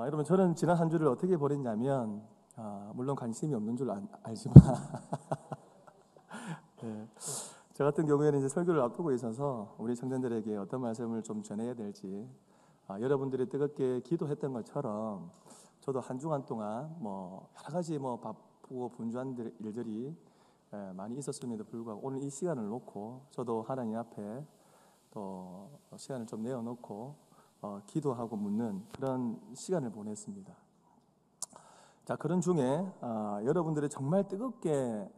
여러분, 저는 지난 한 주를 어떻게 보냈냐면, 물론 관심이 없는 줄 알지만 네, 저 같은 경우에는 이제 설교를 앞두고 있어서 우리 청년들에게 어떤 말씀을 좀 전해야 될지, 여러분들이 뜨겁게 기도했던 것처럼 저도 한 주간 동안 여러 가지 바쁘고 분주한 일들이 많이 있었음에도 불구하고 오늘 이 시간을 놓고 저도 하나님 앞에 또 시간을 좀 내어놓고 기도하고 묻는 그런 시간을 보냈습니다. 자, 그런 중에 여러분들이 정말 뜨겁게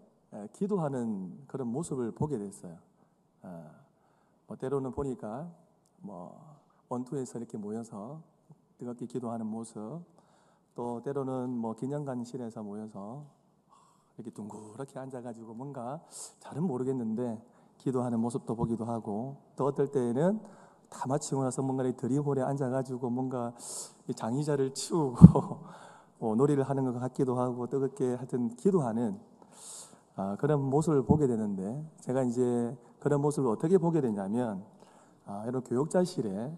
기도하는 그런 모습을 보게 됐어요. 때로는 보니까 원투에서 이렇게 모여서 뜨겁게 기도하는 모습, 또 때로는 기념관실에서 모여서 이렇게 둥그렇게 앉아가지고 뭔가 잘은 모르겠는데 기도하는 모습도 보기도 하고, 또 어떨 때에는 다 마치고 나서 뭔가 드림홀에 앉아가지고 뭔가 장의자를 치우고 놀이를 하는 것 같기도 하고 뜨겁게 하여튼 기도하는 그런 모습을 보게 되는데, 제가 이제 그런 모습을 어떻게 보게 되냐면, 여러분 교육자실에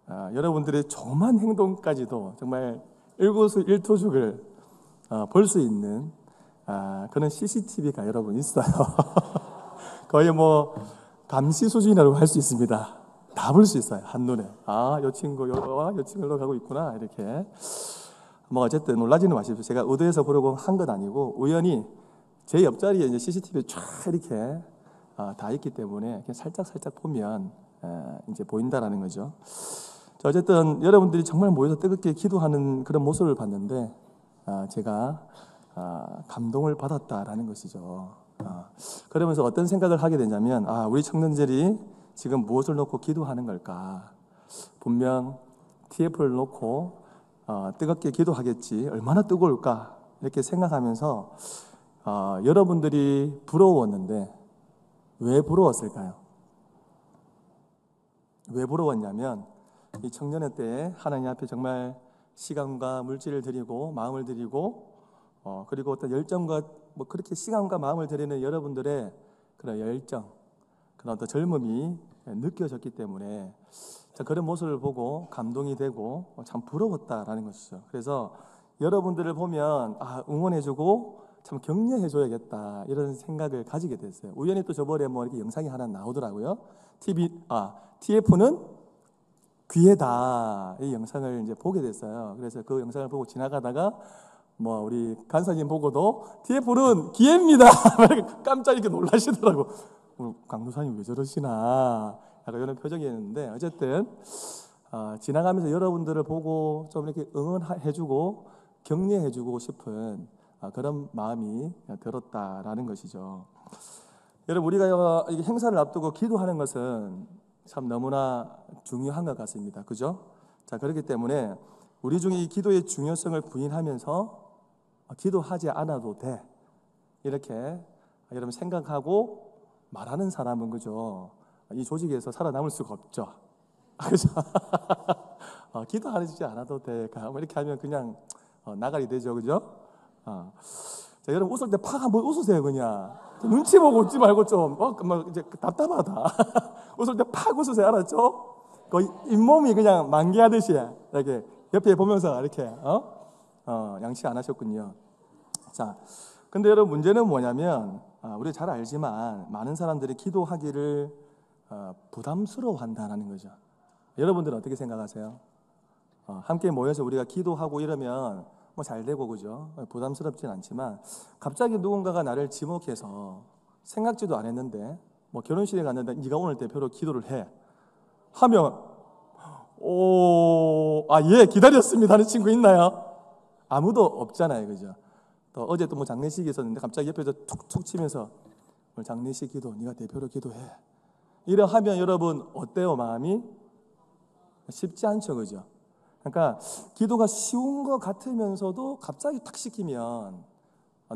여러분들의 조그만 행동까지도 정말 일거수일투족을 볼 수 있는 그런 CCTV가 여러분 있어요. 거의 감시 수준이라고 할 수 있습니다. 다 볼 수 있어요, 한눈에. 요 친구 요 친구로 가고 있구나, 이렇게. 어쨌든 놀라지는 마십시오. 제가 의도해서 보려고 한 건 아니고 우연히 제 옆자리에 이제 CCTV 쫙 이렇게 다 있기 때문에 그냥 살짝 보면 이제 보인다라는 거죠. 자, 어쨌든 여러분들이 정말 모여서 뜨겁게 기도하는 그런 모습을 봤는데 제가 감동을 받았다라는 것이죠. 그러면서 어떤 생각을 하게 되냐면, 우리 청년들이 지금 무엇을 놓고 기도하는 걸까? 분명 TF를 놓고 뜨겁게 기도하겠지. 얼마나 뜨거울까? 이렇게 생각하면서 여러분들이 부러웠는데 왜 부러웠을까요? 왜 부러웠냐면, 이 청년의 때에 하나님 앞에 정말 시간과 물질을 드리고 마음을 드리고 그리고 어떤 열정과 그렇게 시간과 마음을 드리는 여러분들의 그런 열정, 그런 어떤 젊음이 느껴졌기 때문에 그런 모습을 보고 감동이 되고 참 부러웠다라는 것이죠. 그래서 여러분들을 보면 응원해주고 참 격려해줘야겠다, 이런 생각을 가지게 됐어요. 우연히 또 저번에 이렇게 영상이 하나 나오더라고요. TF는 귀에다, 이 영상을 이제 보게 됐어요. 그래서 그 영상을 보고 지나가다가 우리 간사님 보고도 TF는 기회입니다. 깜짝 이렇게 놀라시더라고. 강도사님 왜 저러시나, 약간 이런 표정이었는데, 어쨌든 지나가면서 여러분들을 보고 좀 이렇게 응원해주고 격려해주고 싶은 그런 마음이 들었다라는 것이죠. 여러분, 우리가 이 행사를 앞두고 기도하는 것은 참 너무나 중요한 것 같습니다. 그죠? 자, 그렇기 때문에 우리 중에 이 기도의 중요성을 부인하면서 기도하지 않아도 돼, 이렇게 여러분 생각하고 말하는 사람은, 그죠, 이 조직에서 살아남을 수가 없죠. 그죠? 기도하지 않아도 돼, 이렇게 하면 그냥 나가리 되죠. 그죠? 자, 여러분 웃을 때 팍 한번 웃으세요. 그냥 눈치 보고 웃지 말고 좀 이제 답답하다. 웃을 때 팍 웃으세요. 알았죠? 거의 잇몸이 그냥 만개하듯이 이렇게 옆에 보면서 이렇게 양치 안 하셨군요. 자, 근데 여러분 문제는 뭐냐면, 우리 잘 알지만 많은 사람들이 기도하기를 부담스러워한다는 거죠. 여러분들은 어떻게 생각하세요? 함께 모여서 우리가 기도하고 이러면 잘 되고, 그죠? 부담스럽진 않지만 갑자기 누군가가 나를 지목해서 생각지도 안 했는데 결혼식에 갔는데 네가 오늘 대표로 기도를 해 하면 예, 기다렸습니다 하는 친구 있나요? 아무도 없잖아요. 그죠? 또 어제 또 장례식이 있었는데 갑자기 옆에서 툭툭 치면서 오늘 장례식 기도 네가 대표로 기도해, 이래 하면 여러분 어때요? 마음이 쉽지 않죠. 그죠? 그러니까 기도가 쉬운 것 같으면서도 갑자기 탁 시키면,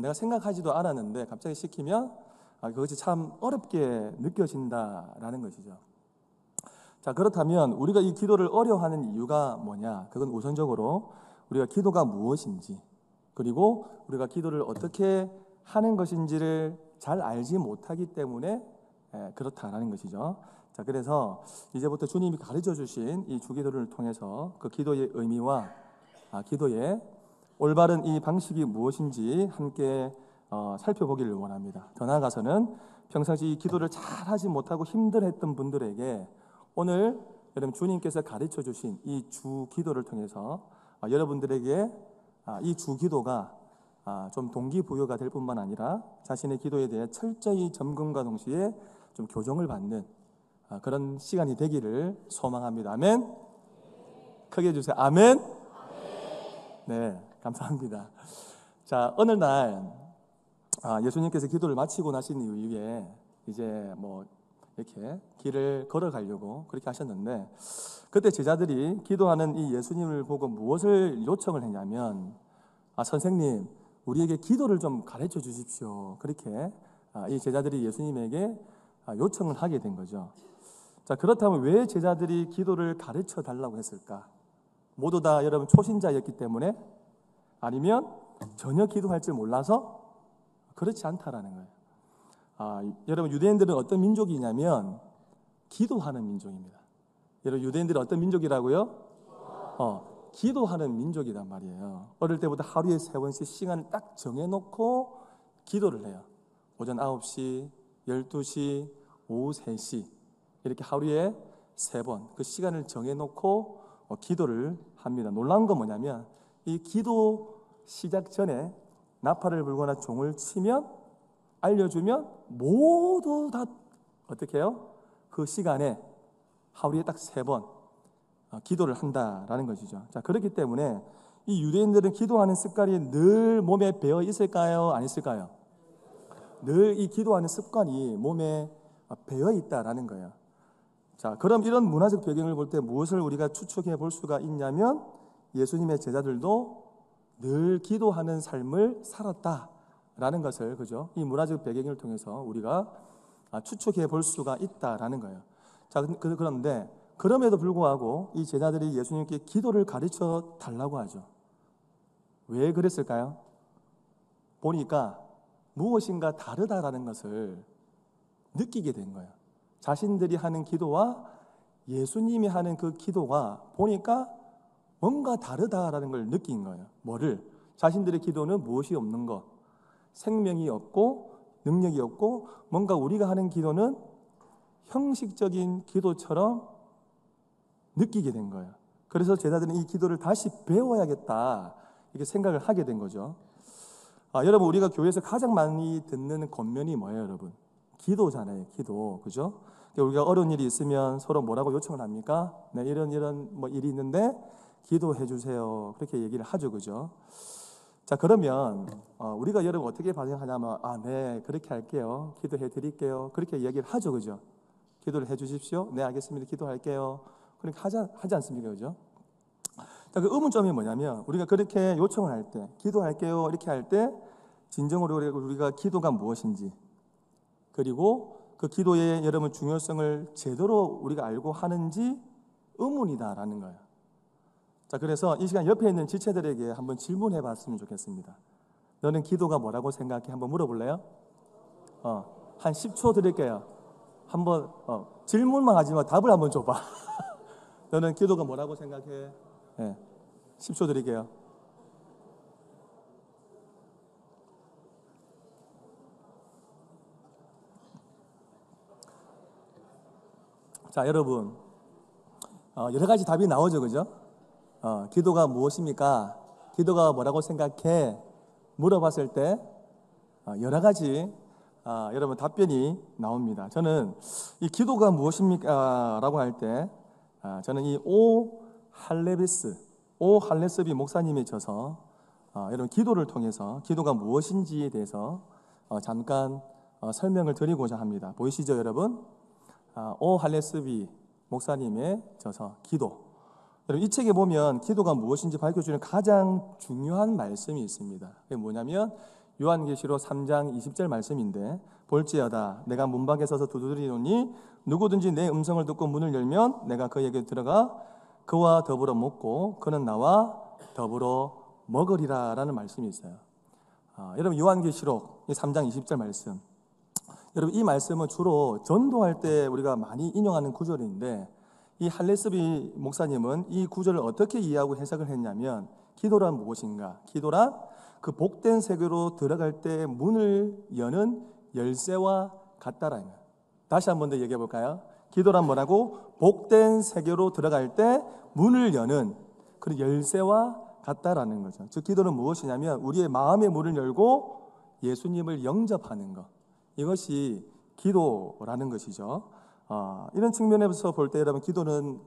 내가 생각하지도 않았는데 갑자기 시키면 그것이 참 어렵게 느껴진다라는 것이죠. 자, 그렇다면 우리가 이 기도를 어려워하는 이유가 뭐냐? 그건 우선적으로 우리가 기도가 무엇인지, 그리고 우리가 기도를 어떻게 하는 것인지를 잘 알지 못하기 때문에 그렇다라는 것이죠. 자, 그래서 이제부터 주님이 가르쳐 주신 이 주기도를 통해서 그 기도의 의미와 기도의 올바른 이 방식이 무엇인지 함께 살펴보기를 원합니다. 더 나아가서는 평상시 이 기도를 잘 하지 못하고 힘들어했던 분들에게 오늘 여러분 주님께서 가르쳐 주신 이 주 기도를 통해서 여러분들에게 이 주 기도가 좀 동기부여가 될 뿐만 아니라 자신의 기도에 대해 철저히 점검과 동시에 좀 교정을 받는 그런 시간이 되기를 소망합니다. 아멘. 크게 해주세요. 아멘. 네, 감사합니다. 자, 어느 날 예수님께서 기도를 마치고 나신 이후에 이제 뭐 이렇게 길을 걸어가려고 그렇게 하셨는데, 그때 제자들이 기도하는 이 예수님을 보고 무엇을 요청을 했냐면, 선생님, 우리에게 기도를 좀 가르쳐 주십시오. 그렇게 이 제자들이 예수님에게 요청을 하게 된 거죠. 자, 그렇다면 왜 제자들이 기도를 가르쳐 달라고 했을까? 모두 다 여러분 초신자였기 때문에? 아니면 전혀 기도할 줄 몰라서? 그렇지 않다라는 거예요. 여러분 유대인들은 어떤 민족이냐면 기도하는 민족입니다. 여러분 유대인들은 어떤 민족이라고요? 기도하는 민족이란 말이에요. 어릴 때부터 하루에 3번씩 시간을 딱 정해놓고 기도를 해요. 오전 9시, 12시, 오후 3시 이렇게 하루에 3번 그 시간을 정해놓고 기도를 합니다. 놀라운 건 뭐냐면 이 기도 시작 전에 나팔을 불거나 종을 치면 알려주면 모두 다 어떻게 해요? 그 시간에 하루에 딱 3번 기도를 한다라는 것이죠. 자, 그렇기 때문에 이 유대인들은 기도하는 습관이 늘 몸에 배어 있을까요? 안 있을까요? 늘 이 기도하는 습관이 몸에 배어 있다라는 거예요. 자, 그럼 이런 문화적 배경을 볼 때 무엇을 우리가 추측해 볼 수가 있냐면 예수님의 제자들도 늘 기도하는 삶을 살았다라는 것을, 그죠? 이 문화적 배경을 통해서 우리가 추측해 볼 수가 있다라는 거예요. 자, 그런데 그럼에도 불구하고 이 제자들이 예수님께 기도를 가르쳐 달라고 하죠. 왜 그랬을까요? 보니까 무엇인가 다르다라는 것을 느끼게 된 거예요. 자신들이 하는 기도와 예수님이 하는 그 기도가 보니까 뭔가 다르다라는 걸 느낀 거예요. 뭐를? 자신들의 기도는 무엇이 없는 것, 생명이 없고 능력이 없고 뭔가 우리가 하는 기도는 형식적인 기도처럼 느끼게 된 거예요. 그래서 제자들은 이 기도를 다시 배워야겠다 이렇게 생각을 하게 된 거죠. 여러분 우리가 교회에서 가장 많이 듣는 권면이 뭐예요, 여러분? 기도잖아요, 기도, 그죠? 우리가 어려운 일이 있으면 서로 뭐라고 요청을 합니까? 네, 이런 뭐 일이 있는데 기도해 주세요. 그렇게 얘기를 하죠, 그죠? 자, 그러면 우리가 여러분 어떻게 반응하냐면 네, 그렇게 할게요. 기도해 드릴게요. 그렇게 얘기를 하죠, 그죠? 기도를 해 주십시오. 네, 알겠습니다. 기도할게요. 그렇게 하지 않습니까, 그죠? 자, 그 의문점이 뭐냐면 우리가 그렇게 요청을 할 때, 기도할게요 이렇게 할 때 진정으로 우리가 기도가 무엇인지, 그리고 그 기도의 여러분 중요성을 제대로 우리가 알고 하는지 의문이다라는 거예요. 자, 그래서 이 시간 옆에 있는 지체들에게 한번 질문해 봤으면 좋겠습니다. 너는 기도가 뭐라고 생각해? 한번 물어볼래요? 한 10초 드릴게요. 한번 질문만 하지 마, 답을 한번 줘봐. 너는 기도가 뭐라고 생각해? 네, 10초 드릴게요. 자, 여러분 여러 가지 답이 나오죠, 그죠? 기도가 무엇입니까? 기도가 뭐라고 생각해? 물어봤을 때 여러 가지 여러분 답변이 나옵니다. 저는 이 기도가 무엇입니까? 라고 할 때 저는 이 오 할레스비 목사님이 져서 여러분 기도를 통해서 기도가 무엇인지에 대해서 잠깐 설명을 드리고자 합니다. 보이시죠, 여러분? 오 할레스비 목사님의 저서 기도. 여러분 이 책에 보면 기도가 무엇인지 밝혀주는 가장 중요한 말씀이 있습니다. 그게 뭐냐면 요한계시록 3장 20절 말씀인데, 볼지어다 내가 문밖에 서서 두드리노니 누구든지 내 음성을 듣고 문을 열면 내가 그에게 들어가 그와 더불어 먹고 그는 나와 더불어 먹으리라 라는 말씀이 있어요. 여러분 요한계시록 3장 20절 말씀, 여러분 이 말씀은 주로 전도할 때 우리가 많이 인용하는 구절인데, 이 할레스비 목사님은 이 구절을 어떻게 이해하고 해석을 했냐면 기도란 무엇인가? 기도란 그 복된 세계로 들어갈 때 문을 여는 열쇠와 같다라는 거예요. 다시 한 번 더 얘기해 볼까요? 기도란 뭐라고? 복된 세계로 들어갈 때 문을 여는 그런 열쇠와 같다라는 거죠. 즉 기도는 무엇이냐면 우리의 마음의 문을 열고 예수님을 영접하는 것, 이것이 기도라는 것이죠. 이런 측면에서 볼 때 여러분 기도는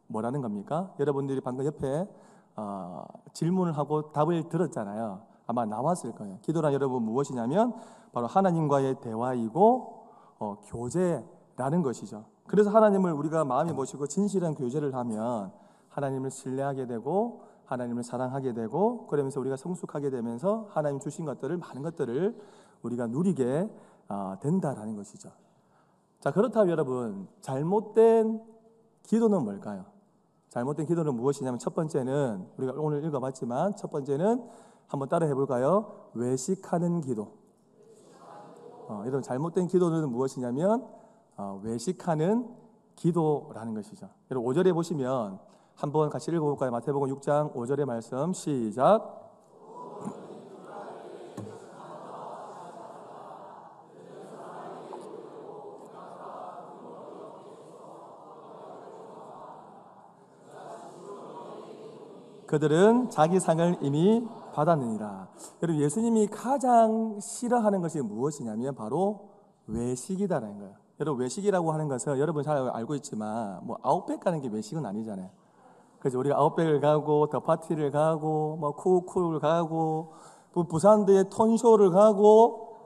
뭐라는 겁니까? 여러분들이 방금 옆에 질문을 하고 답을 들었잖아요. 아마 나왔을 거예요. 기도란 여러분 무엇이냐면 바로 하나님과의 대화이고 교제라는 것이죠. 그래서 하나님을 우리가 마음에 모시고 진실한 교제를 하면 하나님을 신뢰하게 되고 하나님을 사랑하게 되고 그러면서 우리가 성숙하게 되면서 하나님 주신 것들을 많은 것들을 우리가 누리게 된다라는 것이죠. 자, 그렇다면 여러분 잘못된 기도는 뭘까요? 잘못된 기도는 무엇이냐면 첫 번째는 우리가 오늘 읽어봤지만 첫 번째는 한번 따라 해볼까요? 외식하는 기도. 여러분 잘못된 기도는 무엇이냐면 외식하는 기도라는 것이죠. 여러분 5절에 보시면 한번 같이 읽어볼까요? 마태복음 6장 5절의 말씀 시작. 그들은 자기 상을 이미 받았느니라. 여러분 예수님이 가장 싫어하는 것이 무엇이냐면 바로 외식이다라는 거예요. 여러분 외식이라고 하는 것은 여러분 잘 알고 있지만 뭐 아웃백 가는 게 외식은 아니잖아요. 그래서 우리가 아웃백을 가고 더 파티를 가고 뭐 쿠쿠를 가고 부산대에 톤쇼를 가고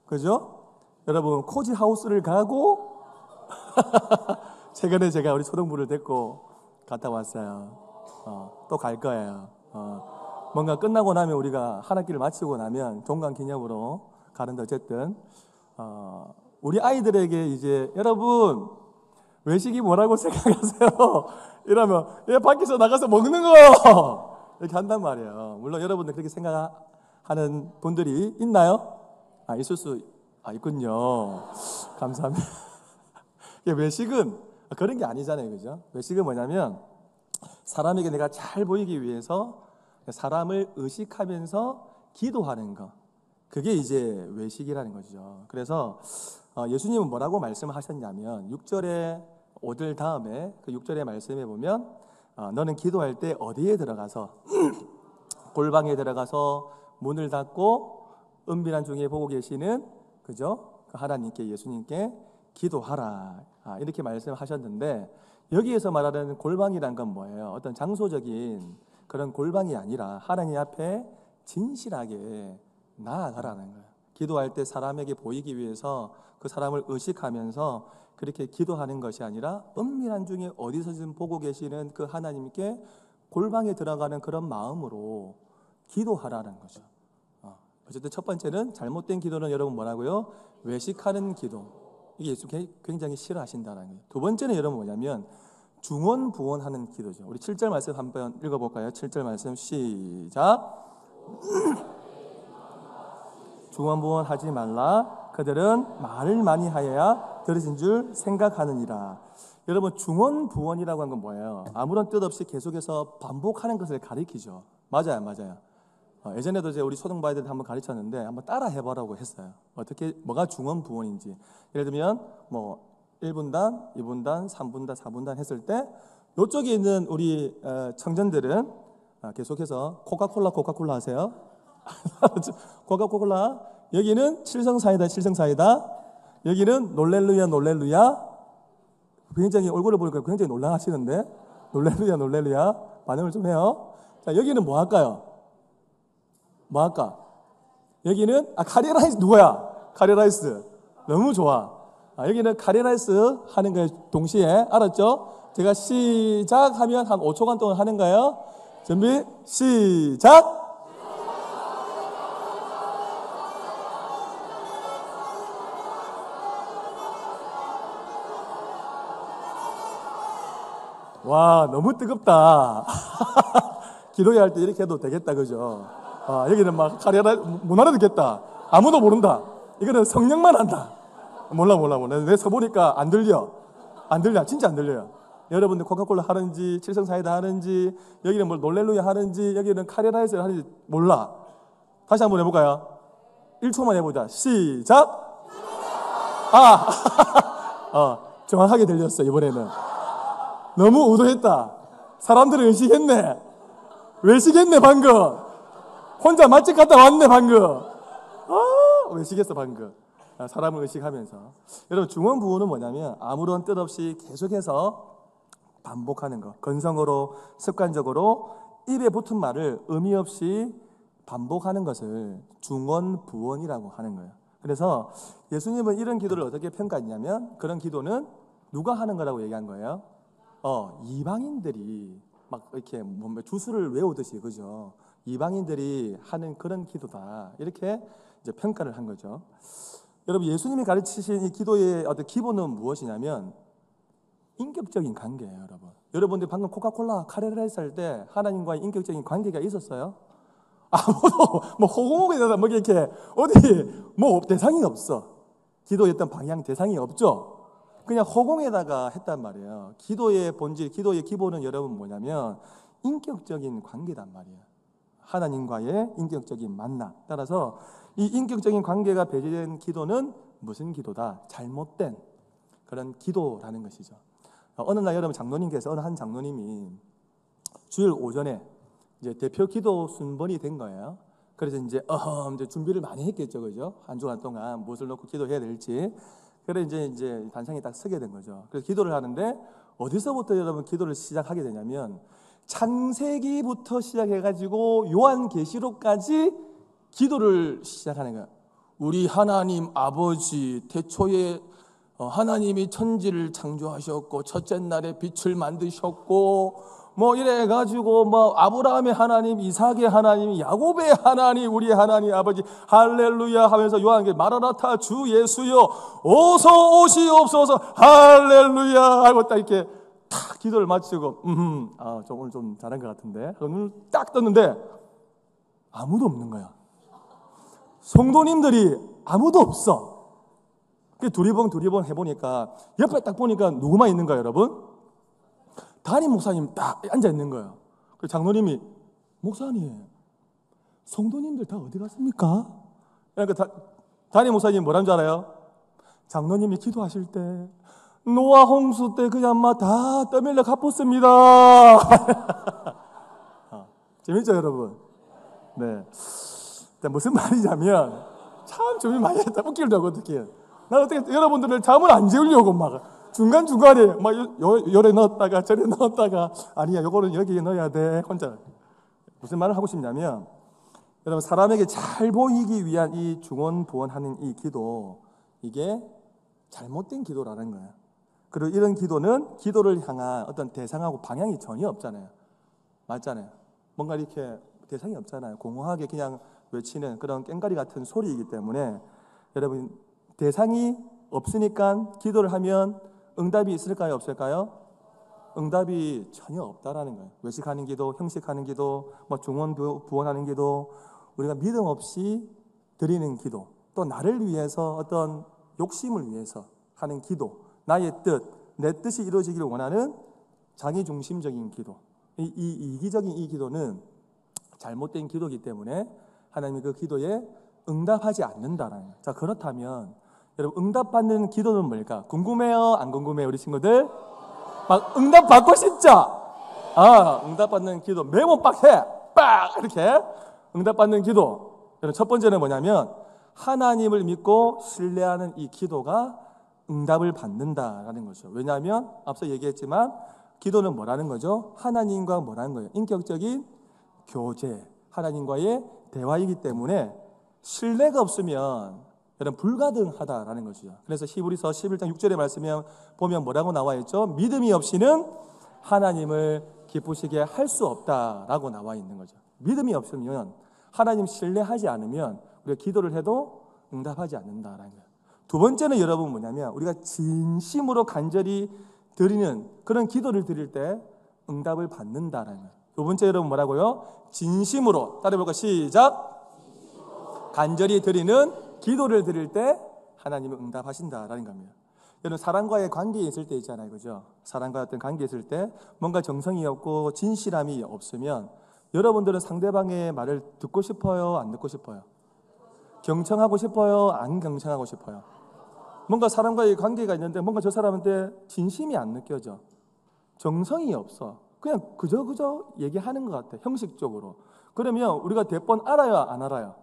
그죠? 여러분 코지 하우스를 가고 최근에 제가 우리 초등부를 데리고 갔다 왔어요. 또 갈 거예요. 뭔가 끝나고 나면 우리가 한 학기를 마치고 나면 종강 기념으로 가는데 어쨌든 우리 아이들에게 이제 여러분 외식이 뭐라고 생각하세요? 이러면 얘 밖에서 나가서 먹는 거 이렇게 한단 말이에요. 물론 여러분들 그렇게 생각하는 분들이 있나요? 있을 수 있군요. 감사합니다. 외식은 그런 게 아니잖아요, 그죠? 외식은 뭐냐면 사람에게 내가 잘 보이기 위해서 사람을 의식하면서 기도하는 것, 그게 이제 외식이라는 거죠. 그래서 예수님은 뭐라고 말씀하셨냐면 6절에 5절 다음에 그 6절의 말씀에 보면 너는 기도할 때 어디에 들어가서 골방에 들어가서 문을 닫고 은밀한 중에 보고 계시는 그죠? 그 하나님께 예수님께 기도하라 이렇게 말씀하셨는데 여기에서 말하는 골방이란 건 뭐예요? 어떤 장소적인 그런 골방이 아니라 하나님 앞에 진실하게 나아가라는 거예요. 기도할 때 사람에게 보이기 위해서 그 사람을 의식하면서 그렇게 기도하는 것이 아니라 은밀한 중에 어디서든 보고 계시는 그 하나님께 골방에 들어가는 그런 마음으로 기도하라는 거죠. 어쨌든 첫 번째는 잘못된 기도는 여러분 뭐라고요? 외식하는 기도. 이게 예수 굉장히 싫어하신다는 거예요. 두 번째는 여러분 뭐냐면 중언부언하는 기도죠. 우리 7절 말씀 한번 읽어볼까요? 7절 말씀 시작. 중언부언하지 말라. 그들은 말을 많이 하여야 들으신 줄 생각하느니라. 여러분 중언부언이라고 하는 건 뭐예요? 아무런 뜻 없이 계속해서 반복하는 것을 가리키죠. 맞아요. 예전에도 이제 우리 초등부 아이들 한번 가르쳤는데 한번 따라 해보라고 했어요. 어떻게 뭐가 중언부언인지. 예를 들면 뭐 1분단, 2분단, 3분단, 4분단 했을 때 이쪽에 있는 우리 청년들은 계속해서 코카콜라 하세요. 코카콜라. 여기는 칠성사이다. 여기는 놀렐루야. 굉장히 얼굴을 보니까 굉장히 놀라하시는데 놀렐루야 반응을 좀 해요. 자, 여기는 뭐 할까요? 뭐 할까? 여기는 카레라이스. 누구야? 카레라이스. 너무 좋아. 여기는 카레라이스 하는 거에 동시에 알았죠? 제가 시작하면 한 5초간 동안 하는 거예요. 준비 시작. 와, 너무 뜨겁다. 기도할 때 이렇게 해도 되겠다, 그죠? 여기는 막 카레라이스 못 알아듣겠다. 아무도 모른다. 이거는 성령만 한다. 몰라. 내 서보니까 안 들려. 진짜 안 들려요. 여러분들 코카콜라 하는지 칠성사이다 하는지 여기는 뭐 놀렐루야 하는지 여기는 카레라이스를 하는지 몰라. 다시 한번 해볼까요? 1초만 해보자. 시작. 정확하게 들렸어. 이번에는 너무 의도했다. 사람들은 의식했네. 외식했네 방금. 혼자 맛집 갔다 왔네 방금. 외식했어 방금. 사람을 의식하면서. 여러분, 중언부언은 뭐냐면 아무런 뜻 없이 계속해서 반복하는 것, 건성으로 습관적으로 입에 붙은 말을 의미 없이 반복하는 것을 중언부언이라고 하는 거예요. 그래서 예수님은 이런 기도를 어떻게 평가했냐면, 그런 기도는 누가 하는 거라고 얘기한 거예요? 이방인들이 막 이렇게 주술을 외우듯이, 그죠? 이방인들이 하는 그런 기도다, 이렇게 이제 평가를 한 거죠. 여러분, 예수님이 가르치신 이 기도의 어떤 기본은 무엇이냐면 인격적인 관계예요. 여러분들 방금 코카콜라 카레라이스 할 때 하나님과의 인격적인 관계가 있었어요? 아무도 뭐 호공호공에다가 뭐 이렇게 어디 뭐 대상이 없어. 기도했던 방향 대상이 없죠. 그냥 허공에다가 했단 말이에요. 기도의 본질, 기도의 기본은 여러분 뭐냐면 인격적인 관계단 말이에요. 하나님과의 인격적인 만남. 따라서 이 인격적인 관계가 배제된 기도는 무슨 기도다? 잘못된 그런 기도라는 것이죠. 어느 날 여러분, 장로님께서, 어느 한 장로님이 주일 오전에 이제 대표 기도 순번이 된 거예요. 그래서 이제 준비를 많이 했겠죠, 그죠? 한 주간 동안 무엇을 놓고 기도해야 될지. 그래 이제 단상에 딱 서게 된 거죠. 그래서 기도를 하는데 어디서부터 여러분 기도를 시작하게 되냐면 창세기부터 시작해가지고 요한계시록까지 기도를 시작하는 거예요. 우리 하나님 아버지, 태초에 하나님이 천지를 창조하셨고 첫째 날에 빛을 만드셨고 뭐 이래가지고 뭐 아브라함의 하나님, 이삭의 하나님, 야곱의 하나님, 우리 하나님 아버지 할렐루야 하면서 요한계 마라나타 주 예수여 어서 오시옵소서 할렐루야 하고 딱 이렇게 탁 기도를 마치고 오늘 좀 잘한 것 같은데 눈을 딱 떴는데 아무도 없는 거야. 성도님들이 아무도 없어. 두리번 해보니까 옆에 딱 보니까 누구만 있는 거예요, 여러분? 담임 목사님 딱 앉아 있는 거예요. 그 장로님이 목사님, 성도님들 다 어디 갔습니까? 그러니까 담임 목사님 뭐라는 줄 알아요? 장로님이 기도하실 때 노아 홍수 때 그냥 막 다 떠밀려 갚았습니다. 재밌죠, 여러분? 네. 무슨 말이냐면 참 준비 많이 했다. 웃기려고 어떻게? 나 어떻게 여러분들을 잠을 안 재우려고 막 중간중간에 막 요래 넣었다가 저래 넣었다가 아니야 요거는 여기에 넣어야 돼 혼자. 무슨 말을 하고 싶냐면 여러분, 사람에게 잘 보이기 위한 이 중언부언하는 이 기도, 이게 잘못된 기도라는 거예요. 그리고 이런 기도는 기도를 향한 어떤 대상하고 방향이 전혀 없잖아요. 맞잖아요. 뭔가 이렇게 대상이 없잖아요. 공허하게 그냥 외치는 그런 꽹과리 같은 소리이기 때문에 여러분, 대상이 없으니까 기도를 하면 응답이 있을까요? 없을까요? 응답이 전혀 없다라는 거예요. 외식하는 기도, 형식하는 기도, 뭐 중언부언하는 기도, 우리가 믿음 없이 드리는 기도, 또 나를 위해서 어떤 욕심을 위해서 하는 기도, 나의 뜻, 내 뜻이 이루어지기를 원하는 자기중심적인 기도, 이 이기적인 이 기도는 잘못된 기도이기 때문에 하나님이 그 기도에 응답하지 않는다라는 거예요. 자, 그렇다면 여러분, 응답받는 기도는 뭘까? 궁금해요? 안 궁금해요? 우리 친구들? 막 응답 받고 싶죠? 응답받는 기도 메모 빡 해! 빡! 이렇게 응답받는 기도. 여러분, 첫 번째는 뭐냐면 하나님을 믿고 신뢰하는 이 기도가 응답을 받는다라는 거죠. 왜냐하면 앞서 얘기했지만 기도는 뭐라는 거죠? 하나님과 뭐라는 거예요? 인격적인 교제, 하나님과의 대화이기 때문에 신뢰가 없으면 여러분 불가능하다라는 것이죠. 그래서 히브리서 11장 6절의 말씀에 보면 뭐라고 나와 있죠? 믿음이 없이는 하나님을 기쁘시게 할 수 없다라고 나와 있는 거죠. 믿음이 없으면 하나님 신뢰하지 않으면 우리가 기도를 해도 응답하지 않는다라는 거예요. 두 번째는 여러분 뭐냐면 우리가 진심으로 간절히 드리는 그런 기도를 드릴 때 응답을 받는다라는 거예요. 두 번째 여러분 뭐라고요? 진심으로. 따라해볼까? 시작. 간절히 드리는 기도를 드릴 때 하나님은 응답하신다라는 겁니다. 여러분 사람과의 관계에 있을 때 있잖아요, 그죠? 사람과 어떤 관계에 있을 때 뭔가 정성이 없고 진실함이 없으면 여러분들은 상대방의 말을 듣고 싶어요, 안 듣고 싶어요? 경청하고 싶어요, 안 경청하고 싶어요? 뭔가 사람과의 관계가 있는데 뭔가 저 사람한테 진심이 안 느껴져, 정성이 없어, 그냥 그저 얘기하는 것 같아, 형식적으로. 그러면 우리가 대번 알아요, 안 알아요?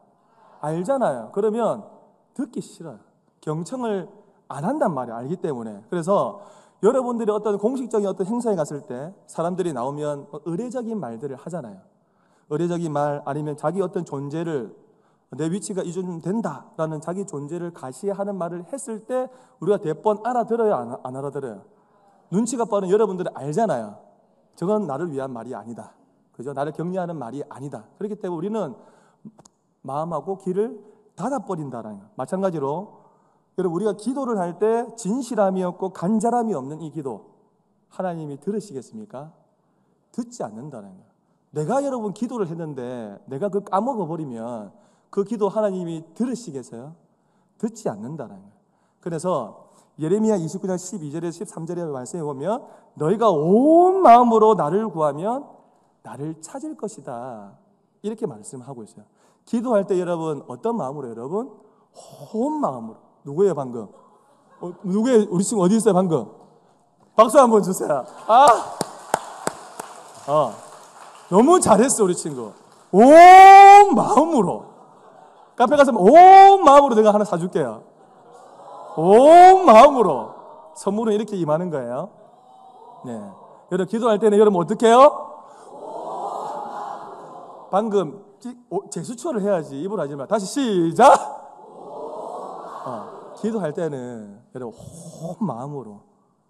알잖아요. 그러면 듣기 싫어요. 경청을 안 한단 말이에요, 알기 때문에. 그래서 여러분들이 어떤 공식적인 어떤 행사에 갔을 때 사람들이 나오면 의례적인 말들을 하잖아요. 의례적인 말, 아니면 자기 어떤 존재를, 내 위치가 이 정도 된다라는 자기 존재를 가시하는 말을 했을 때 우리가 대번 알아들어요, 안 알아들어요? 눈치가 빠른 여러분들은 알잖아요. 저건 나를 위한 말이 아니다, 그죠? 나를 격려하는 말이 아니다. 그렇기 때문에 우리는 마음하고 귀를 닫아버린다라는 거. 마찬가지로 여러분, 우리가 기도를 할 때 진실함이 없고 간절함이 없는 이 기도, 하나님이 들으시겠습니까? 듣지 않는다는 거예요. 내가 여러분 기도를 했는데 내가 그 까먹어버리면 그 기도 하나님이 들으시겠어요? 듣지 않는다는 거예요. 그래서 예레미야 29장 12절에서 13절의 말씀에 보면 너희가 온 마음으로 나를 구하면 나를 찾을 것이다, 이렇게 말씀하고 있어요. 기도할 때 여러분 어떤 마음으로? 여러분 온 마음으로. 누구예요 방금? 누구예요? 우리 친구 어디 있어요 방금? 박수 한번 주세요. 너무 잘했어 우리 친구. 온 마음으로. 카페 가서 온 마음으로 내가 하나 사줄게요. 온 마음으로. 선물은 이렇게 임하는 거예요. 네. 여러분 기도할 때는 여러분 어떻게 해요? 방금 제스처를 해야지, 입으로 하지 마. 다시 시작. 기도할 때는 여러분 온 마음으로,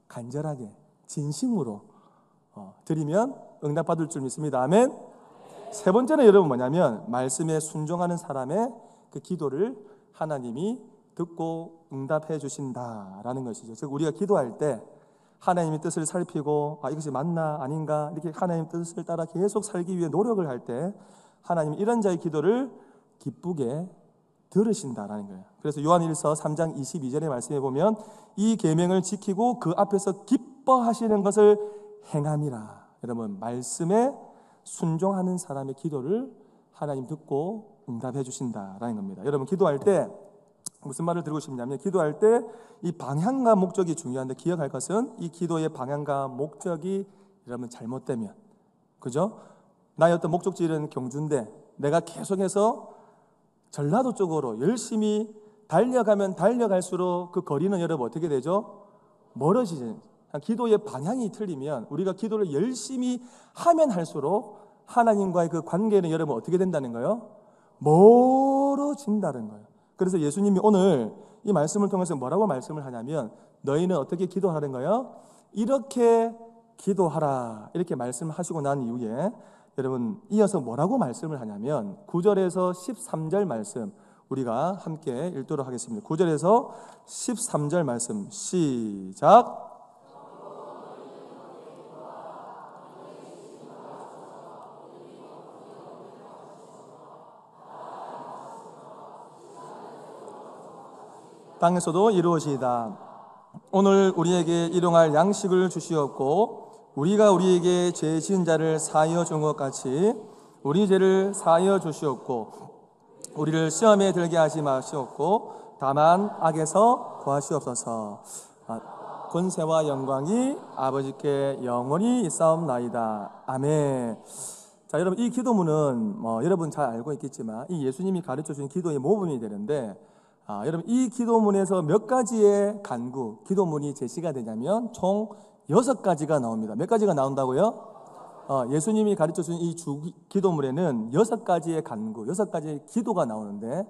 간절하게, 진심으로 드리면 응답받을 줄 믿습니다. 아멘. 세 번째는 여러분 뭐냐면 말씀에 순종하는 사람의 그 기도를 하나님이 듣고 응답해 주신다라는 것이죠. 즉 우리가 기도할 때 하나님의 뜻을 살피고 이것이 맞나 아닌가 이렇게 하나님의 뜻을 따라 계속 살기 위해 노력을 할 때 하나님이 이런 자의 기도를 기쁘게 들으신다라는 거예요. 그래서 요한일서 3장 22절의 말씀에 보면 이 계명을 지키고 그 앞에서 기뻐하시는 것을 행함이라. 여러분 말씀에 순종하는 사람의 기도를 하나님 듣고 응답해 주신다라는 겁니다. 여러분 기도할 때 무슨 말을 드리고 싶냐면, 기도할 때 이 방향과 목적이 중요한데 기억할 것은 이 기도의 방향과 목적이 여러분 잘못되면, 그죠? 나의 어떤 목적지는 경주인데 내가 계속해서 전라도 쪽으로 열심히 달려가면 달려갈수록 그 거리는 여러분 어떻게 되죠? 멀어지죠. 기도의 방향이 틀리면 우리가 기도를 열심히 하면 할수록 하나님과의 그 관계는 여러분 어떻게 된다는 거예요? 멀어진다는 거예요. 그래서 예수님이 오늘 이 말씀을 통해서 뭐라고 말씀을 하냐면 너희는 어떻게 기도하는 거예요? 이렇게 기도하라, 이렇게 말씀하시고 난 이후에 여러분 이어서 뭐라고 말씀을 하냐면 9절에서 13절 말씀 우리가 함께 읽도록 하겠습니다. 9절에서 13절 말씀 시작. 땅에서도 이루어지이다. 오늘 우리에게 일용할 양식을 주시옵고 우리가 우리에게 죄 지은 자를 사하여 준 것 같이 우리 죄를 사하여 주시옵고 우리를 시험에 들게 하지 마시옵고 다만 악에서 구하시옵소서. 권세와 영광이 아버지께 영원히 있사옵나이다. 아멘. 자, 여러분 이 기도문은 여러분 잘 알고 있겠지만 이 예수님이 가르쳐 주신 기도의 모범이 되는데 여러분 이 기도문에서 몇 가지의 간구, 기도문이 제시가 되냐면 총 6가지가 나옵니다. 몇 가지가 나온다고요? 예수님이 가르쳐준 이 기도문에는 6가지의 간구, 6가지의 기도가 나오는데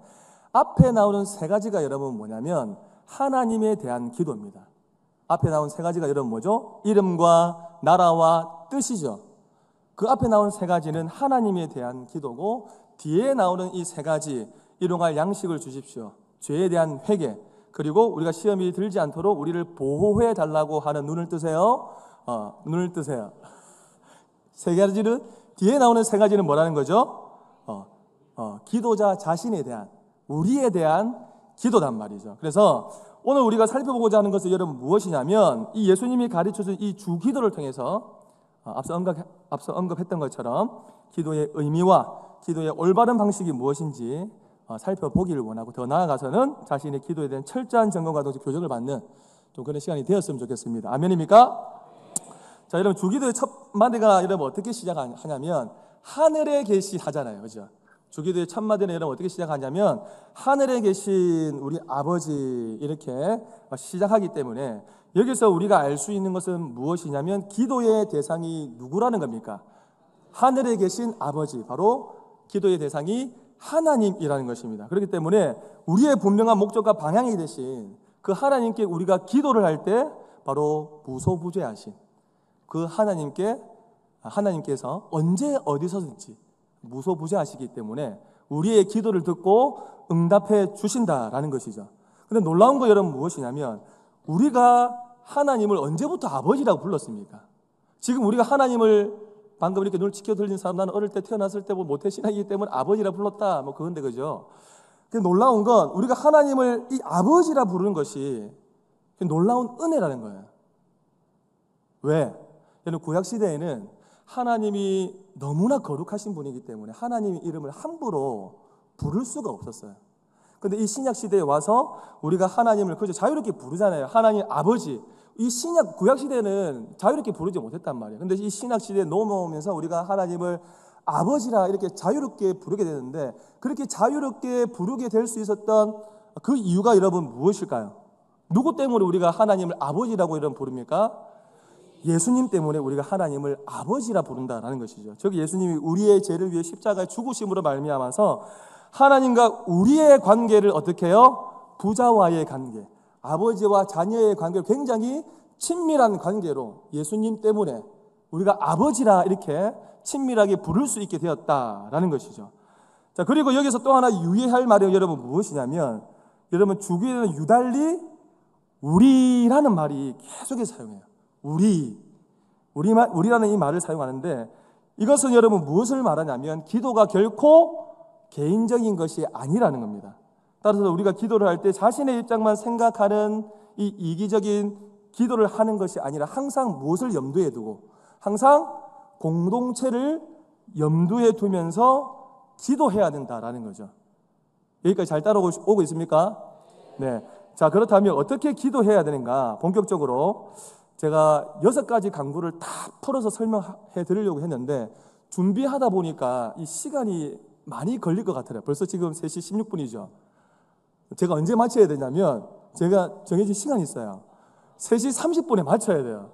앞에 나오는 3가지가 여러분 뭐냐면 하나님에 대한 기도입니다. 앞에 나온 3가지가 여러분 뭐죠? 이름과 나라와 뜻이죠. 그 앞에 나온 3가지는 하나님에 대한 기도고 뒤에 나오는 이 3가지, 일용할 양식을 주십시오, 죄에 대한 회개, 그리고 우리가 시험이 들지 않도록 우리를 보호해 달라고 하는 눈을 뜨세요. 눈을 뜨세요. 3가지는 뒤에 나오는 3가지는 뭐라는 거죠? 기도자 자신에 대한, 우리에 대한 기도단 말이죠. 그래서 오늘 우리가 살펴보고자 하는 것은 여러분 무엇이냐면 이 예수님이 가르쳐준 이 주기도를 통해서 앞서 언급했던 것처럼 기도의 의미와 기도의 올바른 방식이 무엇인지 살펴보기를 원하고, 더 나아가서는 자신의 기도에 대한 철저한 점검과 동시에 교정을 받는 좀 그런 시간이 되었으면 좋겠습니다. 아멘입니까? 자, 여러분 주기도의 첫 마디가 여러분 어떻게 시작하냐면 하늘에 계신 하잖아요, 그죠? 주기도의 첫 마디는 여러분 어떻게 시작하냐면 하늘에 계신 우리 아버지 이렇게 시작하기 때문에 여기서 우리가 알 수 있는 것은 무엇이냐면 기도의 대상이 누구라는 겁니까? 하늘에 계신 아버지, 바로 기도의 대상이 하나님이라는 것입니다. 그렇기 때문에 우리의 분명한 목적과 방향이 되신 그 하나님께 우리가 기도를 할 때 바로 무소부재하신 그 하나님께서 언제 어디서든지 무소부재하시기 때문에 우리의 기도를 듣고 응답해 주신다라는 것이죠. 근데 놀라운 거 여러분 무엇이냐면 우리가 하나님을 언제부터 아버지라고 불렀습니까? 지금 우리가 하나님을 방금 이렇게 눈을 치켜 들린 사람, 나는 어릴 때 태어났을 때 뭐 모태신앙이기 때문에 아버지라 불렀다 뭐 그건데, 그죠? 근데 놀라운 건 우리가 하나님을 이 아버지라 부르는 것이 놀라운 은혜라는 거예요. 왜? 여러분 구약 시대에는 하나님이 너무나 거룩하신 분이기 때문에 하나님의 이름을 함부로 부를 수가 없었어요. 근데 이 신약 시대에 와서 우리가 하나님을 그저 자유롭게 부르잖아요. 하나님 아버지. 이 신약 구약 시대는 자유롭게 부르지 못했단 말이에요. 근데 이 신약 시대에 넘어오면서 우리가 하나님을 아버지라 이렇게 자유롭게 부르게 되는데, 그렇게 자유롭게 부르게 될 수 있었던 그 이유가 여러분 무엇일까요? 누구 때문에 우리가 하나님을 아버지라고 여러분 부릅니까? 예수님 때문에 우리가 하나님을 아버지라 부른다라는 것이죠. 즉 예수님이 우리의 죄를 위해 십자가에 죽으심으로 말미암아서 하나님과 우리의 관계를 어떻게 해요? 부자와의 관계, 아버지와 자녀의 관계를 굉장히 친밀한 관계로 예수님 때문에 우리가 아버지라 이렇게 친밀하게 부를 수 있게 되었다라는 것이죠. 자, 그리고 여기서 또 하나 유의할 말이 여러분 무엇이냐면, 여러분 주기도는 유달리 우리라는 말이 계속해서 사용해요. 우리라는 이 말을 사용하는데, 이것은 여러분 무엇을 말하냐면 기도가 결코 개인적인 것이 아니라는 겁니다. 따라서 우리가 기도를 할 때 자신의 입장만 생각하는 이 이기적인 기도를 하는 것이 아니라 항상 무엇을 염두에 두고 항상 공동체를 염두에 두면서 기도해야 된다라는 거죠. 여기까지 잘 따라오고 있습니까? 네. 자, 그렇다면 어떻게 기도해야 되는가? 본격적으로 제가 6가지 강구를 다 풀어서 설명해 드리려고 했는데 준비하다 보니까 이 시간이 많이 걸릴 것 같아요. 벌써 지금 3시 16분이죠. 제가 언제 마쳐야 되냐면 제가 정해진 시간이 있어요. 3시 30분에 마쳐야 돼요.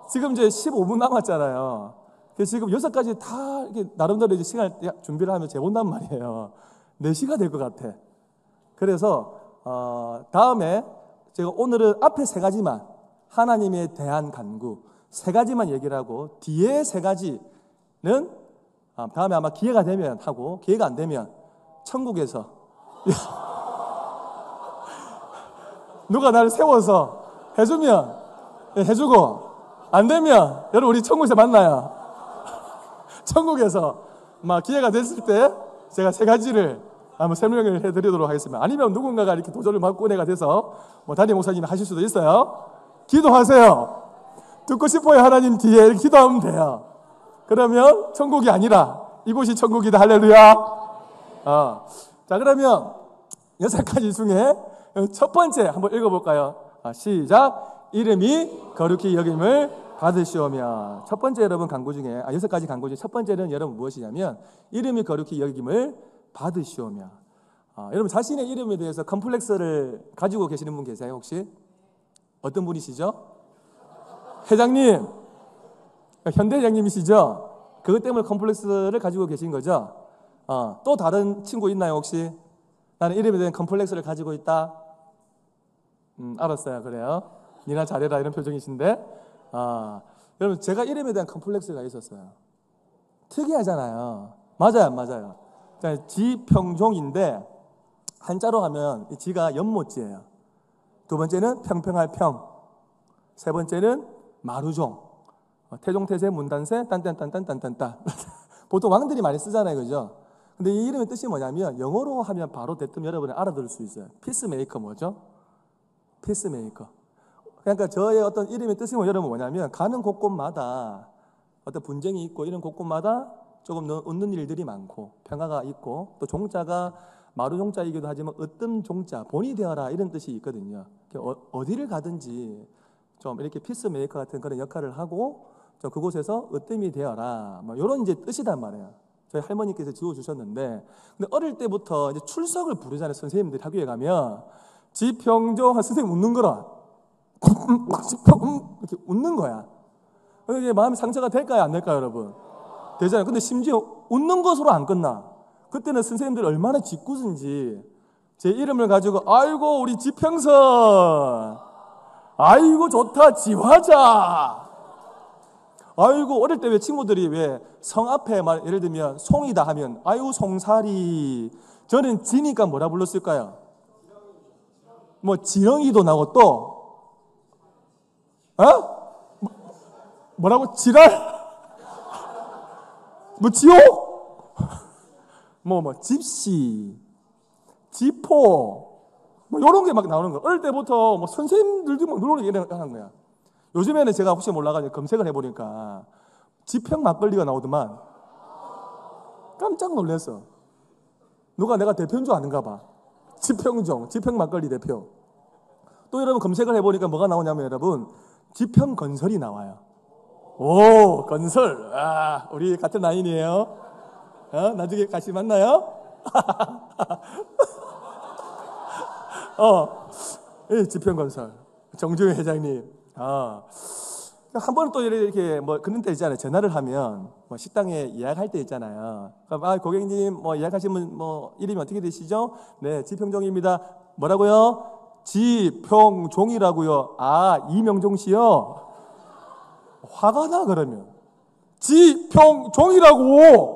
지금 이제 15분 남았잖아요. 그래서 지금 6가지 다 이렇게 나름대로 이제 시간을 준비를 하면 재본단 말이에요. 4시가 될 것 같아. 그래서 다음에 제가 오늘은 앞에 3가지만, 하나님에 대한 간구 3가지만 얘기를 하고 뒤에 3가지는 다음에 아마 기회가 되면 하고, 기회가 안 되면 천국에서 누가 나를 세워서 해주면 해주고, 안 되면 여러분 우리 천국에서 만나요. 천국에서 막 기회가 됐을 때 제가 3가지를 한번 설명을 해드리도록 하겠습니다. 아니면 누군가가 이렇게 도전을 받고 은혜가 돼서 뭐 담임 목사님이 하실 수도 있어요. 기도하세요. 듣고 싶어요. 하나님 뒤에 이렇게 기도하면 돼요. 그러면 천국이 아니라 이곳이 천국이다. 할렐루야. 자, 그러면 6가지 중에 첫 번째 한번 읽어볼까요? 시작. 이름이 거룩히 여김을 받으시오며. 첫 번째 여러분 강구 중에 6가지 강구 중에 첫 번째는 여러분 무엇이냐면 이름이 거룩히 여김을 받으시오며. 여러분 자신의 이름에 대해서 컴플렉스를 가지고 계시는 분 계세요? 혹시? 어떤 분이시죠? 회장님, 현대 회장님이시죠? 그것 때문에 컴플렉스를 가지고 계신 거죠? 또 다른 친구 있나요 혹시? 나는 이름에 대한 컴플렉스를 가지고 있다? 알았어요. 그래요. 니나 잘해라 이런 표정이신데, 여러분 제가 이름에 대한 컴플렉스가 있었어요. 특이하잖아요. 맞아요, 안 맞아요? 지평종인데 한자로 하면 지가 연못지예요. 두 번째는 평평할 평, 세 번째는 마루종, 태종태세 문단세 딴딴딴딴딴딴딴. 보통 왕들이 많이 쓰잖아요, 그죠? 근데 이 이름의 뜻이 뭐냐면 영어로 하면 바로 대뜸 여러분이 알아들을 수 있어요. 피스메이커 뭐죠? 피스메이커. 그러니까 저의 어떤 이름의 뜻이 여러분 뭐냐면 가는 곳곳마다 어떤 분쟁이 있고 이런 곳곳마다 조금 웃는 일들이 많고 평화가 있고 또 종자가 마루 종자이기도 하지만 으뜸 종자, 본이 되어라 이런 뜻이 있거든요. 어디를 가든지 좀 이렇게 피스메이커 같은 그런 역할을 하고 좀 그곳에서 으뜸이 되어라 뭐 이런 이제 뜻이단 말이에요. 저희 할머니께서 지어주셨는데 근데 어릴 때부터 이제 출석을 부르잖아요. 선생님들이 학교에 가면 지평종 선생님 웃는 거라 이렇게 웃는 거야. 이게 마음이 상처가 될까요 안 될까요 여러분? 되잖아요. 근데 심지어 웃는 것으로 안 끝나. 그때는 선생님들이 얼마나 짓궂은지 제 이름을 가지고 아이고 우리 지평선 아이고 좋다 지화자 아이고 어릴 때 왜 친구들이 왜 성 앞에 말 예를 들면 송이다 하면 아이고 송사리 저는 지니까 뭐라 불렀을까요? 뭐 지렁이도 나고 또 뭐라고 지랄 뭐 지옥 뭐 집시 지포 뭐 이런 게 막 나오는 거야. 어릴 때부터 뭐 선생님들도 막 노력을 하는 거야. 요즘에는 제가 혹시 몰라가지고 검색을 해보니까 지평 막걸리가 나오더만 깜짝 놀랐어. 누가 내가 대표인 줄 아는가 봐. 지평종, 지평 막걸리 대표. 또 여러분 검색을 해보니까 뭐가 나오냐면 여러분 지평 건설이 나와요. 오 건설 우리 같은 라인이에요. 나중에 같이 만나요? 지평건설 정주영 회장님. 한 번은 또 이렇게 뭐 그런 때 있잖아요. 전화를 하면 뭐 식당에 예약할 때 있잖아요. 그럼 고객님 뭐 예약하시면 뭐 이름이 어떻게 되시죠? 네, 지평종입니다. 뭐라고요? 지평종이라고요. 이명종 씨요. 화가 나 그러면 지평종이라고.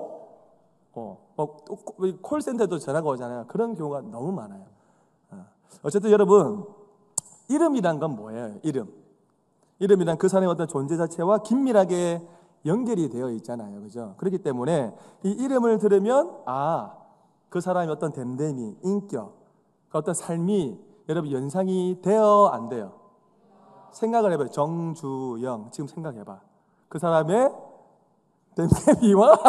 콜센터도 전화가 오잖아요. 그런 경우가 너무 많아요. 어쨌든 여러분 이름이란 건 뭐예요? 이름이란 그 사람의 어떤 존재 자체와 긴밀하게 연결이 되어 있잖아요. 그죠? 그렇기 때문에 이 이름을 들으면 그 사람의 어떤 됨됨이, 인격, 어떤 삶이 여러분 연상이 돼요? 안 돼요? 생각을 해봐요. 정주영 지금 생각해봐. 그 사람의 됨됨이와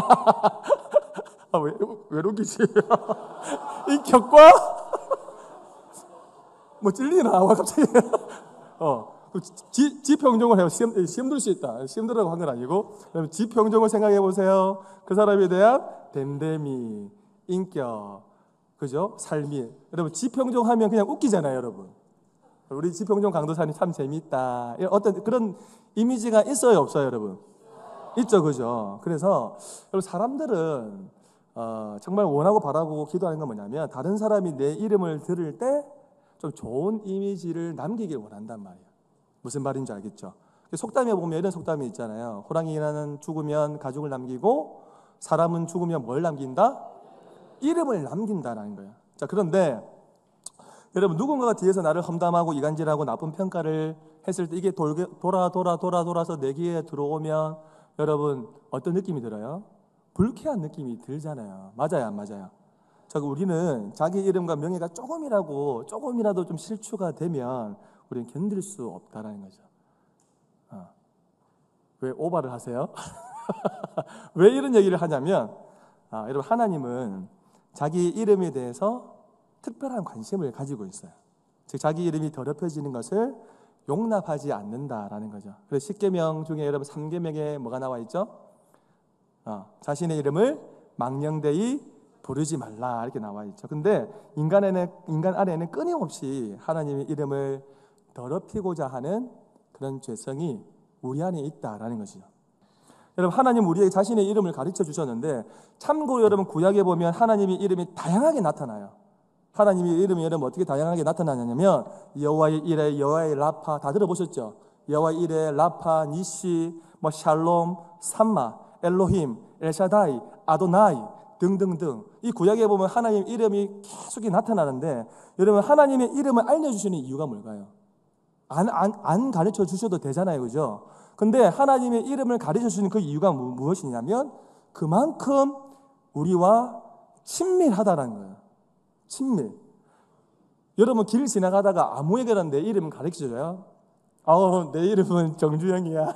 왜 웃기지? 인격과 뭐 찔리나? 갑자기 지평종을 해요. 시험 들 수 있다. 시험 들으라고 한 건 아니고 그럼 지평종을 생각해 보세요. 그 사람에 대한 됨됨이, 인격, 그죠? 삶이. 여러분 지평종 하면 그냥 웃기잖아요, 여러분. 우리 지평종 강도사님 참 재밌다. 어떤 그런 이미지가 있어요, 없어요, 여러분? 있죠, 그죠? 그래서 여러분 사람들은 정말 원하고 바라고 기도하는 건 뭐냐면 다른 사람이 내 이름을 들을 때 좀 좋은 이미지를 남기길 원한단 말이에요. 무슨 말인지 알겠죠? 속담에 보면 이런 속담이 있잖아요. 호랑이는 죽으면 가죽을 남기고 사람은 죽으면 뭘 남긴다? 이름을 남긴다라는 거예요. 자, 그런데 여러분 누군가가 뒤에서 나를 험담하고 이간질하고 나쁜 평가를 했을 때 이게 돌아서 내 귀에 들어오면 여러분 어떤 느낌이 들어요? 불쾌한 느낌이 들잖아요. 맞아요, 안 맞아요? 자, 우리는 자기 이름과 명예가 조금이라도 좀 실추가 되면 우리는 견딜 수 없다라는 거죠. 왜 오바를 하세요? 왜 이런 얘기를 하냐면 여러분 하나님은 자기 이름에 대해서 특별한 관심을 가지고 있어요. 즉 자기 이름이 더럽혀지는 것을 용납하지 않는다라는 거죠. 그래서 10계명 중에 여러분 3계명에 뭐가 나와 있죠? 자신의 이름을 망령되이 부르지 말라 이렇게 나와 있죠. 근데 인간 안에는 끊임없이 하나님의 이름을 더럽히고자 하는 그런 죄성이 우리 안에 있다라는 것이죠. 여러분 하나님 우리에게 자신의 이름을 가르쳐 주셨는데 참고로 여러분 구약에 보면 하나님의 이름이 다양하게 나타나요. 하나님의 이름이 여러분 어떻게 다양하게 나타나냐면 여호와의 이레, 여호와의 라파 다 들어보셨죠? 여호와의 이레, 라파, 니시, 뭐 샬롬, 삼마, 엘로힘, 엘샤다이, 아도나이 등등등 이 구약에 보면 하나님 이름이 계속 나타나는데 여러분 하나님의 이름을 알려주시는 이유가 뭘까요? 안 가르쳐 주셔도 되잖아요, 그죠? 근데 하나님의 이름을 가르쳐 주시는 그 이유가 무엇이냐면 그만큼 우리와 친밀하다라는 거예요. 친밀. 여러분 길 지나가다가 아무에게나 내 이름 가르쳐줘요? 내 이름은 정주영이야.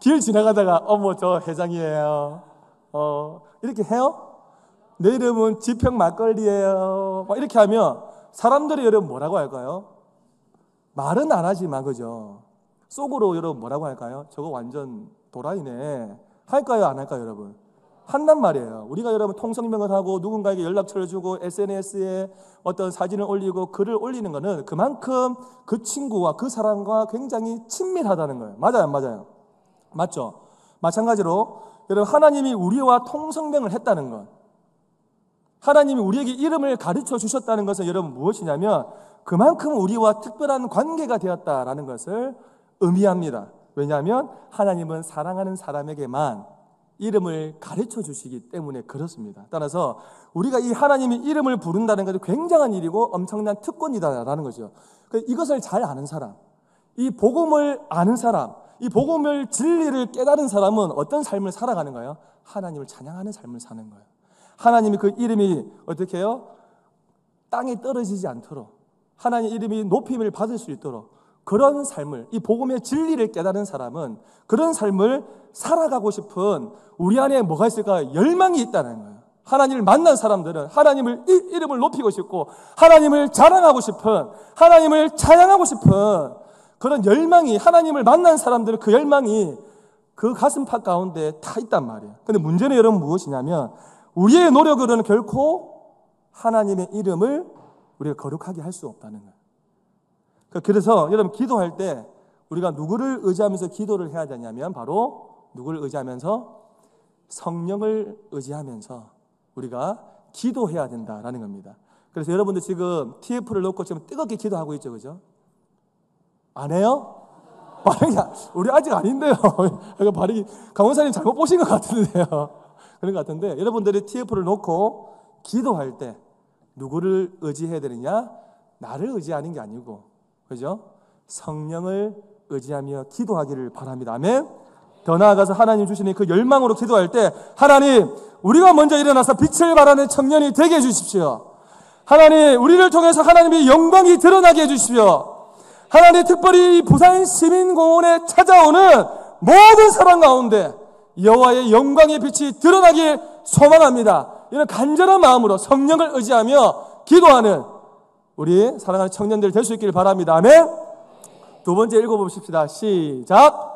길 지나가다가 어머 저 회장이에요. 이렇게 해요? 내 이름은 지평 막걸리예요. 막 이렇게 하면 사람들이 여러분 뭐라고 할까요? 말은 안 하지만 그죠? 속으로 여러분 뭐라고 할까요? 저거 완전 도라이네. 할까요? 안 할까요, 여러분? 한단 말이에요. 우리가 여러분 통성명을 하고 누군가에게 연락처를 주고 SNS에 어떤 사진을 올리고 글을 올리는 거는 그만큼 그 친구와 그 사람과 굉장히 친밀하다는 거예요. 맞아요, 안 맞아요? 맞죠? 마찬가지로 여러분 하나님이 우리와 통성명을 했다는 것, 하나님이 우리에게 이름을 가르쳐 주셨다는 것은 여러분 무엇이냐면 그만큼 우리와 특별한 관계가 되었다라는 것을 의미합니다. 왜냐하면 하나님은 사랑하는 사람에게만 이름을 가르쳐 주시기 때문에 그렇습니다. 따라서 우리가 이 하나님의 이름을 부른다는 것은 굉장한 일이고 엄청난 특권이다라는 거죠. 이것을 잘 아는 사람, 이 복음을 아는 사람, 이 복음을 진리를 깨달은 사람은 어떤 삶을 살아가는 거예요? 하나님을 찬양하는 삶을 사는 거예요. 하나님이 그 이름이 어떻게 해요? 땅에 떨어지지 않도록 하나님 이름이 높임을 받을 수 있도록 그런 삶을, 이 복음의 진리를 깨달은 사람은 그런 삶을 살아가고 싶은 우리 안에 뭐가 있을까? 열망이 있다는 거예요. 하나님을 만난 사람들은 하나님을 이름을 높이고 싶고 하나님을 자랑하고 싶은, 하나님을 찬양하고 싶은 그런 열망이, 하나님을 만난 사람들은 그 열망이 그 가슴팍 가운데 다 있단 말이에요. 근데 문제는 여러분 무엇이냐면 우리의 노력으로는 결코 하나님의 이름을 우리가 거룩하게 할 수 없다는 거예요. 그래서 여러분 기도할 때 우리가 누구를 의지하면서 기도를 해야 되냐면 바로 누구를 의지하면서? 성령을 의지하면서 우리가 기도해야 된다라는 겁니다. 그래서 여러분들 지금 TF를 놓고 지금 뜨겁게 기도하고 있죠, 그죠? 안 해요? 우리 아직 아닌데요. 발이 강원사님 잘못 보신 것 같은데요. 그런 것 같은데 여러분들이 TF를 놓고 기도할 때 누구를 의지해야 되느냐? 나를 의지하는 게 아니고, 그죠? 성령을 의지하며 기도하기를 바랍니다. 아멘. 더 나아가서 하나님 주시는 그 열망으로 기도할 때 하나님, 우리가 먼저 일어나서 빛을 발하는 청년이 되게 해주십시오. 하나님, 우리를 통해서 하나님의 영광이 드러나게 해주십시오. 하나님, 특별히 부산 시민공원에 찾아오는 모든 사람 가운데 여호와의 영광의 빛이 드러나길 소망합니다. 이런 간절한 마음으로 성령을 의지하며 기도하는 우리 사랑하는 청년들 될 수 있기를 바랍니다. 아멘. 두 번째 읽어봅시다. 시작.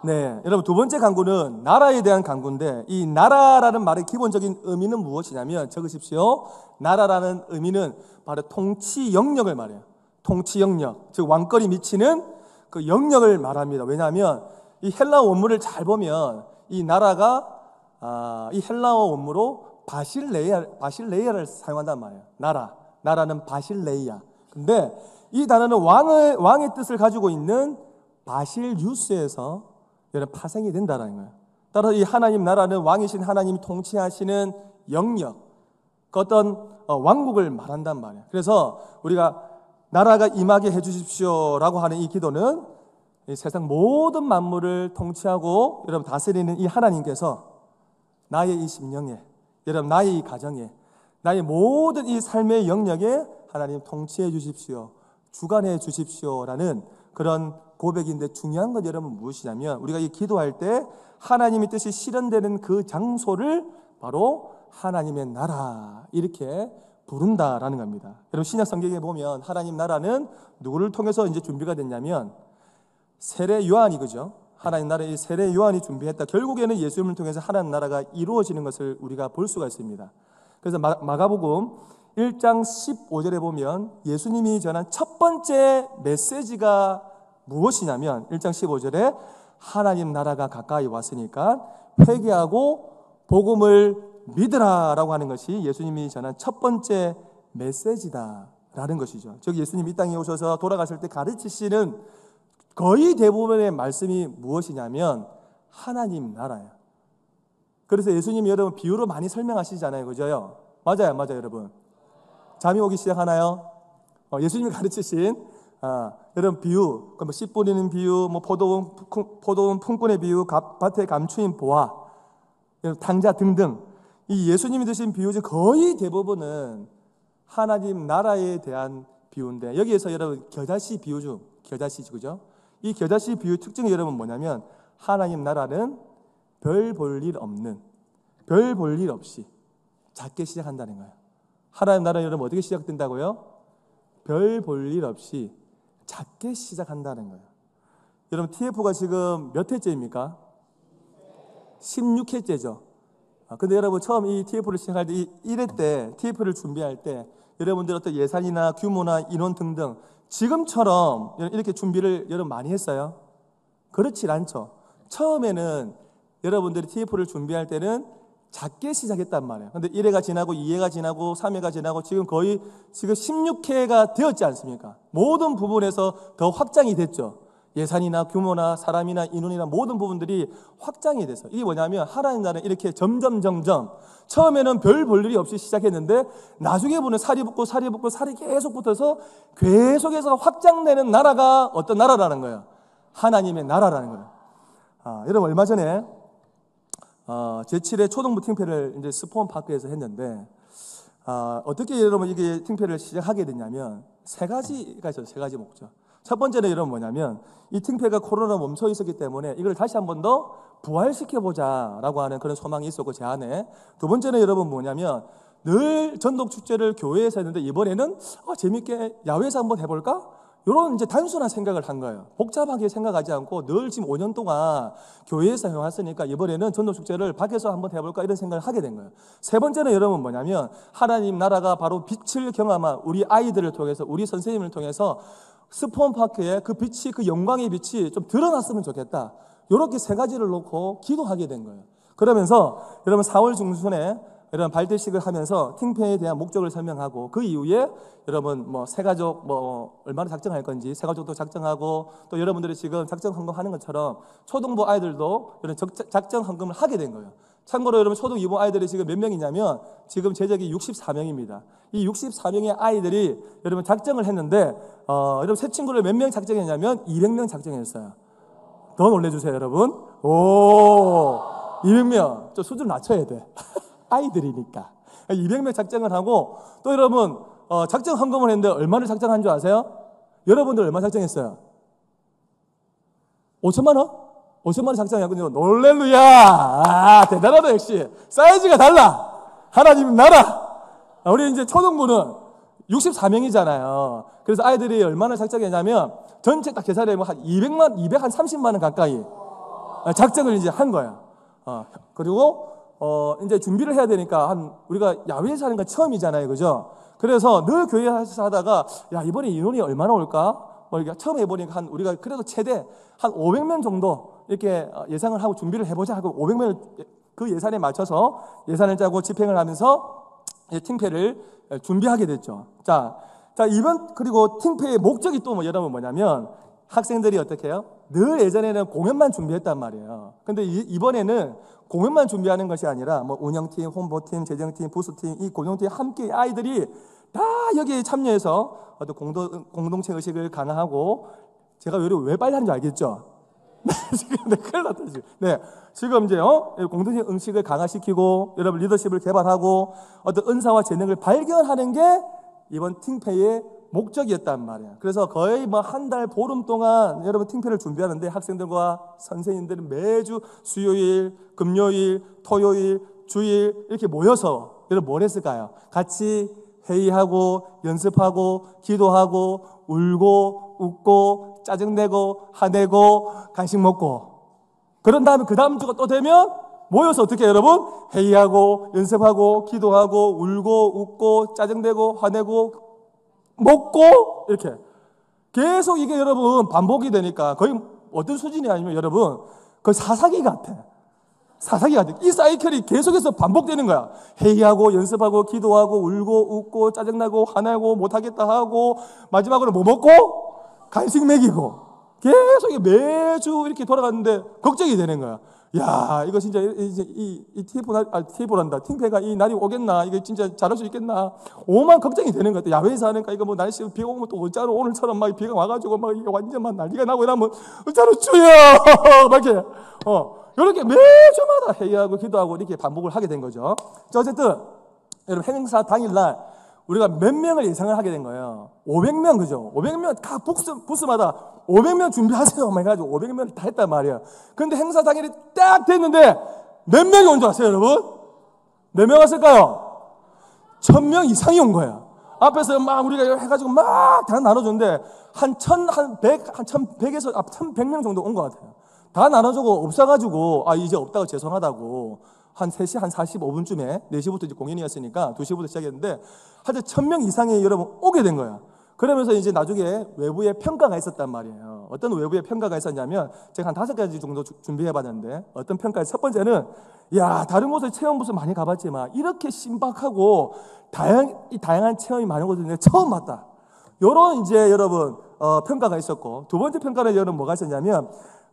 네, 여러분 두 번째 간구는 나라에 대한 간구인데 이 나라라는 말의 기본적인 의미는 무엇이냐면 적으십시오. 나라라는 의미는 바로 통치 영역을 말해요. 통치 영역, 즉 왕권이 미치는 그 영역을 말합니다. 왜냐하면 이 헬라어 원문을 잘 보면 이 나라가 이 헬라어 원문으로 바실레이아를 사용한단 말이에요. 나라는 바실레이아. 근데 이 단어는 왕의 뜻을 가지고 있는 바실유스에서 파생이 된다는 거예요. 따라서 이 하나님 나라는 왕이신 하나님이 통치하시는 영역, 그 어떤 왕국을 말한단 말이에요. 그래서 우리가 나라가 임하게 해주십시오라고 하는 이 기도는 이 세상 모든 만물을 통치하고 여러분 다스리는 이 하나님께서 나의 이 심령에, 여러분 나의 이 가정에, 나의 모든 이 삶의 영역에 하나님 통치해 주십시오, 주관해 주십시오라는 그런 고백인데 중요한 건 여러분 무엇이냐면 우리가 이 기도할 때 하나님의 뜻이 실현되는 그 장소를 바로 하나님의 나라 이렇게 부른다라는 겁니다. 여러분 신약 성경에 보면 하나님 나라는 누구를 통해서 이제 준비가 됐냐면 세례 요한이, 그죠? 하나님 나라의 세례 요한이 준비했다. 결국에는 예수님을 통해서 하나님 나라가 이루어지는 것을 우리가 볼 수가 있습니다. 그래서 마가복음 1장 15절에 보면 예수님이 전한 첫 번째 메시지가 무엇이냐면 1장 15절에 하나님 나라가 가까이 왔으니까 회개하고 복음을 믿으라라고 하는 것이 예수님이 전한 첫 번째 메시지다라는 것이죠. 즉 예수님이 이 땅에 오셔서 돌아가실 때 가르치시는 거의 대부분의 말씀이 무엇이냐면 하나님 나라예요. 그래서 예수님이 여러분 비유로 많이 설명하시잖아요, 그죠? 맞아요, 여러분. 잠이 오기 시작하나요? 예수님이 가르치신 여러분 비유, 씨 뿌리는 비유, 포도원 품꾼의 비유, 밭에 감추인 보화, 탕자 등등 이 예수님이 드신 비유 중 거의 대부분은 하나님 나라에 대한 비유인데 여기에서 여러분 겨자씨 비유 중 겨자씨 그죠? 이 겨자씨 비유 특징이 여러분 뭐냐면 하나님 나라는 별 볼 일 없는 별 볼 일 없이 작게 시작한다는 거예요. 하나님 나라 여러분 어떻게 시작된다고요? 별 볼 일 없이 작게 시작한다는 거예요. 여러분 TF가 지금 몇 회째입니까? 16회째죠. 근데 여러분 처음 이 TF를 시작할 때 1회 때 TF를 준비할 때 여러분들 어떤 예산이나 규모나 인원 등등 지금처럼 이렇게 준비를 여러분 많이 했어요? 그렇지 않죠. 처음에는 여러분들이 TF를 준비할 때는 작게 시작했단 말이에요. 근데 1회가 지나고 2회가 지나고 3회가 지나고 지금 거의 지금 16회가 되었지 않습니까? 모든 부분에서 더 확장이 됐죠. 예산이나 규모나 사람이나 인원이나 모든 부분들이 확장이 돼서 이게 뭐냐면 하나님 나라는 이렇게 점점 처음에는 별 볼 일이 없이 시작했는데 나중에 보면 살이 붙고 살이 계속 붙어서 계속해서 확장되는 나라가 어떤 나라라는 거예요? 하나님의 나라라는 거예요. 여러분 얼마 전에 제7회 초등부 팀회를 이제 스포원파크에서 했는데 어떻게 여러분 이게 팀회를 시작하게 됐냐면 세 가지가 있어요. 세 가지 목적. 첫 번째는 여러분 뭐냐면 이 팀회가 코로나 멈춰 있었기 때문에 이걸 다시 한 번 더 부활시켜보자라고 하는 그런 소망이 있었고 제 안에. 두 번째는 여러분 뭐냐면 늘 전독축제를 교회에서 했는데 이번에는 재밌게 야외에서 한번 해볼까? 이런 이제 단순한 생각을 한 거예요. 복잡하게 생각하지 않고 늘 지금 5년 동안 교회에서 해왔으니까 이번에는 전도축제를 밖에서 한번 해볼까 이런 생각을 하게 된 거예요. 세 번째는 여러분 뭐냐면 하나님 나라가 바로 빛을 경험한 우리 아이들을 통해서 우리 선생님을 통해서 스포원파크에 그 빛이 그 영광의 빛이 좀 드러났으면 좋겠다. 이렇게 세 가지를 놓고 기도하게 된 거예요. 그러면서 여러분 4월 중순에 여러분 발대식을 하면서 팀회에 대한 목적을 설명하고 그 이후에 여러분 뭐 새가족 뭐 얼마나 작정할 건지 새가족도 작정하고 또 여러분들이 지금 작정 헌금하는 것처럼 초등부 아이들도 이런 작정 헌금을 하게 된 거예요. 참고로 여러분 초등 2부 아이들이 지금 몇 명이냐면 지금 제적이 64명입니다. 이 64명의 아이들이 여러분 작정을 했는데 여러분 새 친구를 몇 명 작정했냐면 200명 작정했어요. 더 놀래주세요 여러분. 오 200명 저 수준 낮춰야 돼. 아이들이니까 200명 작정을 하고 또 여러분 작정 헌금을 했는데 얼마를 작정한 줄 아세요? 여러분들 얼마 작정했어요? 5천만 원? 5천만 원 작정했거든요. 놀렐루야. 대단하다. 역시 사이즈가 달라. 하나님 나라. 우리 이제 초등부는 64명이잖아요. 그래서 아이들이 얼마나 작정했냐면 전체 딱 계산하면 한 230만 원 가까이 작정을 이제 한 거예요. 그리고 이제 준비를 해야 되니까 우리가 야외에서 하는 건 처음이잖아요. 그죠? 그래서 늘 교회에서 하다가 야, 이번에 인원이 얼마나 올까? 우리가 처음 해보니까 우리가 그래도 최대 한 500명 정도 이렇게 예상을 하고 준비를 해보자 하고 500명을 그 예산에 맞춰서 예산을 짜고 집행을 하면서 팀회를 준비하게 됐죠. 자, 이번 그리고 팀회의 목적이 또 여러분 뭐냐면 학생들이 어떻게 해요? 늘 예전에는 공연만 준비했단 말이에요. 근데 이번에는 공연만 준비하는 것이 아니라 뭐 운영팀, 홍보팀, 재정팀, 부수팀 이 공동체에 함께 아이들이 다 여기에 참여해서 어떤 공동체 의식을 강화하고 제가 왜 빨리 하는지 알겠죠? 지금 큰일 났다 지금. 네, 지금 이제 공동체 의식을 강화시키고 여러분 리더십을 개발하고 어떤 은사와 재능을 발견하는 게 이번 팀회의 목적이었단 말이에요. 그래서 거의 뭐 한 달 보름 동안 여러분 팀회를 준비하는데 학생들과 선생님들은 매주 수요일, 금요일, 토요일, 주일 이렇게 모여서 여러분 뭘 했을까요? 같이 회의하고 연습하고 기도하고 울고 웃고 짜증내고 화내고 간식 먹고 그런 다음에 그 다음 주가 또 되면 모여서 어떻게 해요, 여러분? 회의하고 연습하고 기도하고 울고 웃고 짜증내고 화내고 먹고 이렇게 계속 이게 여러분 반복이 되니까 거의 어떤 수준이 아니면 여러분 거의 사사기 같아. 이 사이클이 계속해서 반복되는 거야. 회의하고 연습하고 기도하고 울고 웃고 짜증나고 화내고 못하겠다 하고 마지막으로 뭐 먹고 간식 먹이고 계속 매주 이렇게 돌아가는데 걱정이 되는 거야. 야, 이거 진짜 이제 이 TF란다. 팀회가 이 날이 오겠나? 이게 진짜 잘할 수 있겠나? 오만 걱정이 되는 것 같아. 야외에서 하니까 이거 뭐 날씨 비가 오면 또 어쩌로 오늘처럼 막 비가 와가지고 막 이게 완전 막 난리가 나고 이러면 어쩌로 주여 막 이렇게 이렇게 매주마다 회의하고 기도하고 이렇게 반복을 하게 된 거죠. 자, 어쨌든 여러분 행사 당일날 우리가 몇 명을 예상을 하게 된 거예요. 500명, 그죠? 500명, 각 부스마다 500명 준비하세요. 막 해가지고 500명 다 했단 말이에요. 근데 행사 당일이 딱 됐는데 몇 명이 온 줄 아세요, 여러분? 몇 명 왔을까요? 1000명 이상이 온 거예요. 앞에서 막 우리가 해가지고 막 다 나눠줬는데 한 1100에서 1100명 정도 온 것 같아요. 다 나눠주고 없어가지고 이제 없다고 죄송하다고 한 3시 한 45분쯤에 4시부터 이제 공연이었으니까 2시부터 시작했는데 하여튼 1000명 이상이 여러분 오게 된 거예요. 그러면서 이제 나중에 외부에 평가가 있었단 말이에요. 어떤 외부에 평가가 있었냐면 제가 한 5가지 정도 준비해 봤는데 어떤 평가? 첫 번째는 다른 곳에 체험 부스 많이 가봤지만 이렇게 신박하고 다양한 체험이 많은 곳은 처음 봤다. 요런 이제 여러분 평가가 있었고, 두 번째 평가는 여러분 뭐가 있었냐면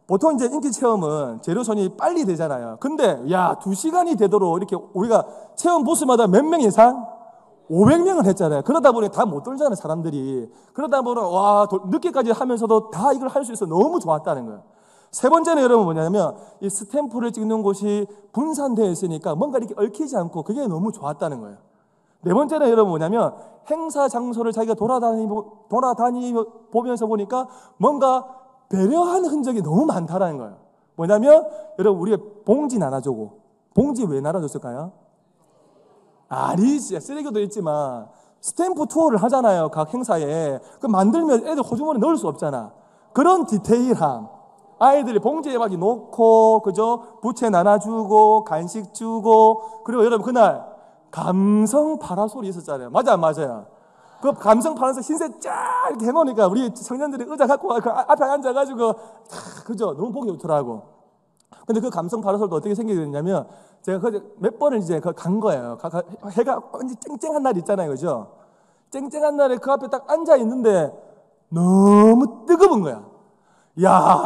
보통 이제 인기 체험은 재료 손이 빨리 되잖아요. 근데 2시간이 되도록 이렇게 우리가 체험 부스마다 몇 명 이상? 500명을 했잖아요. 그러다 보니 다 못 돌잖아요, 사람들이. 그러다 보니 늦게까지 하면서도 다 이걸 할 수 있어 너무 좋았다는 거예요. 세 번째는 여러분 뭐냐면 이 스탬프를 찍는 곳이 분산되어 있으니까 뭔가 이렇게 얽히지 않고 그게 너무 좋았다는 거예요. 네 번째는 여러분 뭐냐면 행사 장소를 자기가 보면서 보니까 뭔가 배려하는 흔적이 너무 많다라는 거예요. 뭐냐면 여러분 우리가 봉지 나눠주고, 봉지 왜 나눠줬을까요? 아니지, 쓰레기도 있지만 스탬프 투어를 하잖아요, 각 행사에. 그 만들면 애들 호주머니에 넣을 수 없잖아. 그런 디테일함, 아이들이 봉지에 막 놓고, 그죠? 부채 나눠주고 간식 주고. 그리고 여러분 그날 감성 파라솔이 있었잖아요. 맞아 안 맞아요? 그 감성 파라솔 흰색 쫙 이렇게 해놓으니까 우리 청년들이 의자 갖고 그 앞에 앉아가지고 그죠? 너무 보기 좋더라고. 근데 그 감성 파라솔도 어떻게 생기게 됐냐면 제가 몇 번을 이제 간 거예요. 해가 완전 쨍쨍한 날 있잖아요, 그죠? 쨍쨍한 날에 그 앞에 딱 앉아 있는데 너무 뜨거운 거야.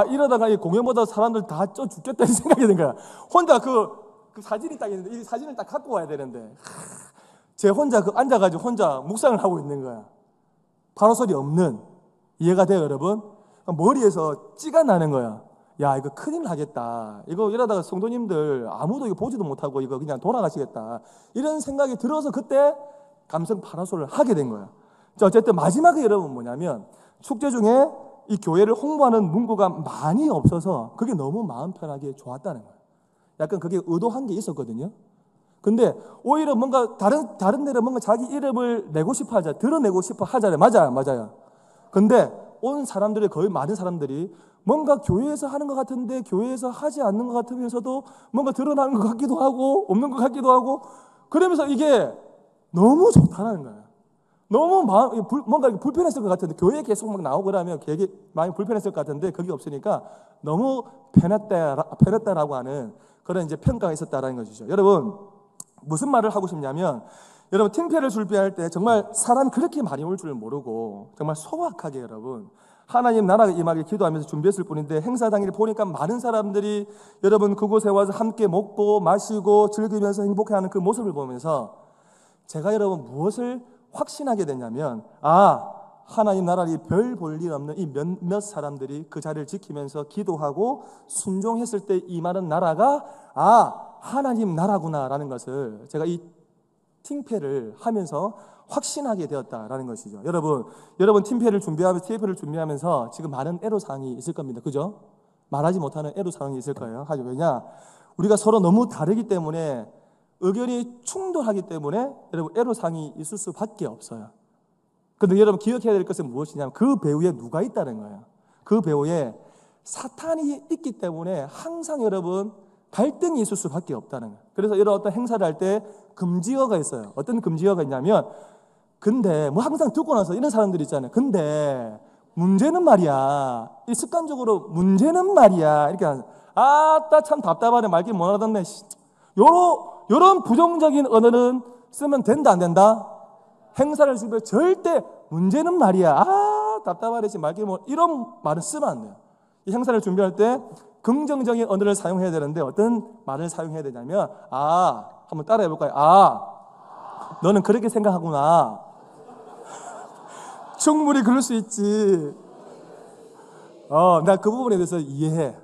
이러다가 이 공연보다 사람들 다 쪄 죽겠다는 생각이 든 거야. 혼자 그 사진이 딱 있는데 이 사진을 딱 갖고 와야 되는데 제 혼자 앉아가지고 혼자 묵상을 하고 있는 거야. 파라솔이 없는. 이해가 돼요, 여러분? 머리에서 찌가 나는 거야. 이거 큰일 나겠다. 이거 이러다가 성도님들 아무도 이거 보지도 못하고 이거 그냥 돌아가시겠다. 이런 생각이 들어서 그때 감성 파라솔을 하게 된 거야. 자, 어쨌든 마지막에 여러분 뭐냐면 축제 중에 이 교회를 홍보하는 문구가 많이 없어서 그게 너무 마음 편하게 좋았다는 거예요. 약간 그게 의도한 게 있었거든요. 근데 오히려 뭔가 다른 데는 뭔가 자기 이름을 내고 싶어 하자, 드러내고 싶어 하잖아요. 맞아요. 근데 온 사람들이 거의 많은 사람들이 뭔가 교회에서 하는 것 같은데 교회에서 하지 않는 것 같으면서도 뭔가 드러나는 것 같기도 하고 없는 것 같기도 하고 그러면서 이게 너무 좋다는 거예요. 너무 뭔가 불편했을 것 같은데 교회에 계속 막 나오고 그러면 되게 많이 불편했을 것 같은데 그게 없으니까 너무 편했다라고 하는 그런 이제 평가가 있었다라는 것이죠. 여러분 무슨 말을 하고 싶냐면 여러분 팀페를 준비할 때 정말 사람이 그렇게 많이 올 줄 모르고 정말 소박하게 여러분 하나님 나라가 임하게 기도하면서 준비했을 뿐인데 행사 당일 보니까 많은 사람들이 여러분 그곳에 와서 함께 먹고 마시고 즐기면서 행복해하는 그 모습을 보면서 제가 여러분 무엇을 확신하게 됐냐면 하나님 나라에 별 볼 일 없는 이 몇몇 사람들이 그 자리를 지키면서 기도하고 순종했을 때 임하는 나라가 하나님 나라구나라는 것을 제가 이 팀페를 하면서 확신하게 되었다라는 것이죠. 여러분 팀페를 준비하면서 지금 많은 애로사항이 있을 겁니다. 그죠? 말하지 못하는 애로사항이 있을 거예요. 왜냐? 우리가 서로 너무 다르기 때문에 의견이 충돌하기 때문에 여러분 애로사항이 있을 수밖에 없어요. 그런데 여러분 기억해야 될 것은 무엇이냐면 그 배후에 누가 있다는 거예요. 그 배후에 사탄이 있기 때문에 항상 여러분 갈등이 있을 수밖에 없다는 거예요. 그래서 이런 어떤 행사를 할 때 금지어가 있어요. 어떤 금지어가 있냐면 근데 항상 듣고 나서 이런 사람들이 있잖아요. 근데 문제는 말이야. 이 습관적으로 문제는 말이야. 이렇게 하는 참 답답하네. 말귀 못 알아듣네. 요런 부정적인 언어는 쓰면 된다 안 된다? 행사를 쓸 때 절대 문제는 말이야. 답답하네. 말귀 못 이런 말은 쓰면 안 돼요. 이 행사를 준비할 때 긍정적인 언어를 사용해야 되는데 어떤 말을 사용해야 되냐면 한번 따라해 볼까요? 너는 그렇게 생각하구나. 충분히 그럴 수 있지. 나 그 부분에 대해서 이해해.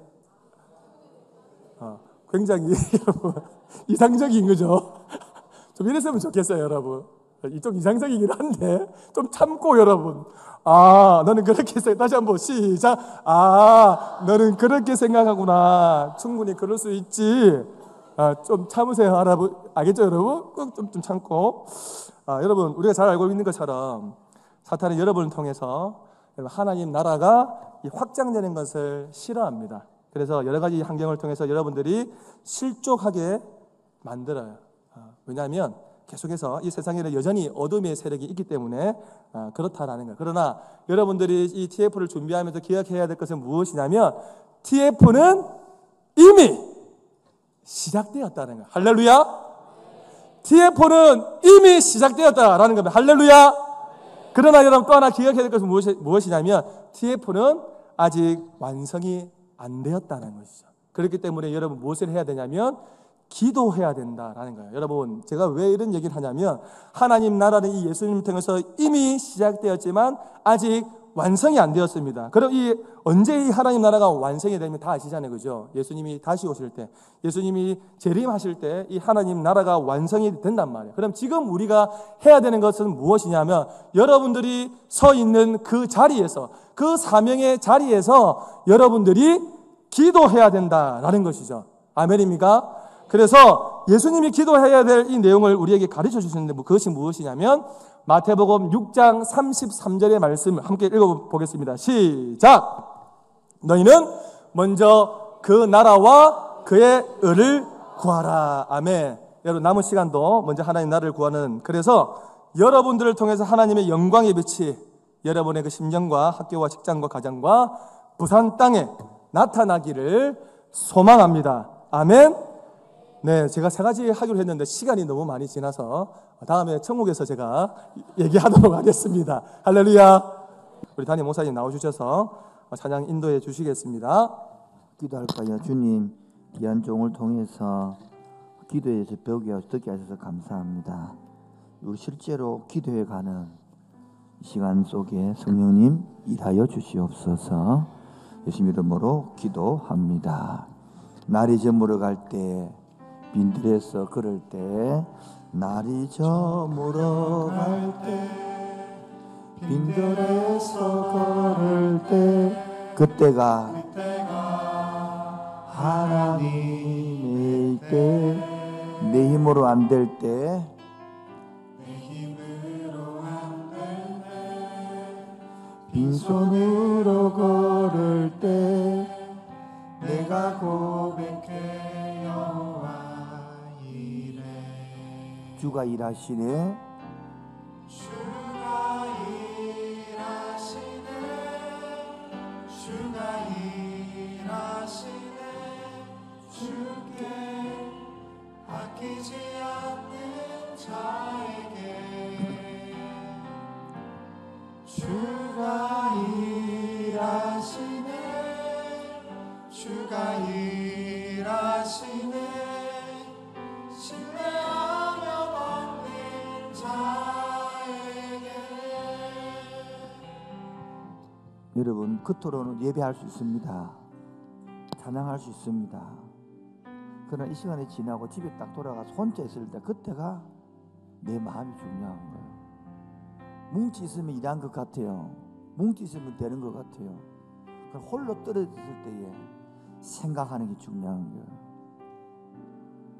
굉장히 여러분 이상적인 거죠. 좀 이랬으면 좋겠어요, 여러분. 좀 이상적이긴 한데 좀 참고 여러분. 아, 너는 그렇게 다시 한번 시작. 아, 너는 그렇게 생각하구나. 충분히 그럴 수 있지. 좀 참으세요. 알겠죠, 여러분? 꼭 좀 참고. 여러분, 우리가 잘 알고 있는 것처럼 사탄은 여러분을 통해서 하나님 나라가 확장되는 것을 싫어합니다. 그래서 여러 가지 환경을 통해서 여러분들이 실족하게 만들어요. 왜냐하면 계속해서 이 세상에는 여전히 어둠의 세력이 있기 때문에 그렇다라는 거예요. 그러나 여러분들이 이 TF를 준비하면서 기억해야 될 것은 무엇이냐면 TF는 이미 시작되었다는 거예요. 할렐루야. TF는 이미 시작되었다라는 겁니다. 할렐루야. 그러나 여러분 또 하나 기억해야 될 것은 무엇이냐면 TF는 아직 완성이 안 되었다는 것이죠. 그렇기 때문에 여러분 무엇을 해야 되냐면 기도해야 된다라는 거예요. 여러분, 제가 왜 이런 얘기를 하냐면 하나님 나라는 이 예수님을 통해서 이미 시작되었지만 아직 완성이 안 되었습니다. 그럼 언제 이 하나님 나라가 완성이 되면 다 아시잖아요. 그죠? 예수님이 다시 오실 때, 예수님이 재림하실 때 이 하나님 나라가 완성이 된단 말이에요. 그럼 지금 우리가 해야 되는 것은 무엇이냐면 여러분들이 서 있는 그 자리에서, 그 사명의 자리에서 여러분들이 기도해야 된다라는 것이죠. 아멘입니까? 그래서 예수님이 기도해야 될 이 내용을 우리에게 가르쳐 주시는데 그것이 무엇이냐면 마태복음 6장 33절의 말씀을 함께 읽어보겠습니다. 시작! 너희는 먼저 그 나라와 그의 의를 구하라. 아멘. 여러분 남은 시간도 먼저 하나님 나라를 구하는, 그래서 여러분들을 통해서 하나님의 영광의 빛이 여러분의 그 심령과 학교와 직장과 가정과 부산 땅에 나타나기를 소망합니다. 아멘. 네, 제가 3가지 하기로 했는데 시간이 너무 많이 지나서 다음에 천국에서 제가 얘기하도록 하겠습니다. 할렐루야. 우리 담임 목사님 나와주셔서 찬양 인도해 주시겠습니다. 기도할까요? 주님, 귀한 종을 통해서 기도에서 배우게 하셔서 듣게 하셔서 감사합니다. 우리 실제로 기도해 가는 이 시간 속에 성령님 일하여 주시옵소서. 예수 이름으로 기도합니다. 날이 저물어 갈때 빈들에서 걸을 때, 날이 저물어 갈 때 빈들에서 걸을 때, 그때가 하나님의 때, 내 힘으로 안 될 때, 빈손으로 걸을 때 내가 고백해 여호와 이래. 주가 일하시네. 주가 일하시네. 주가 일하시네. 주께 아끼지 않는 자에게 주가 일하시네. 주가 일하시네. 신뢰하며 받는 자에게. 여러분, 그토록은 예배할 수 있습니다. 찬양할 수 있습니다. 그러나 이 시간이 지나고 집에 딱 돌아가서 혼자 있을 때 그때가 내 마음이 중요한 거예요. 뭉치 있으면 일한 것 같아요. 뭉치 있으면 되는 것 같아요. 그럼 홀로 떨어졌을 때에 생각하는 게 중요한 거예요.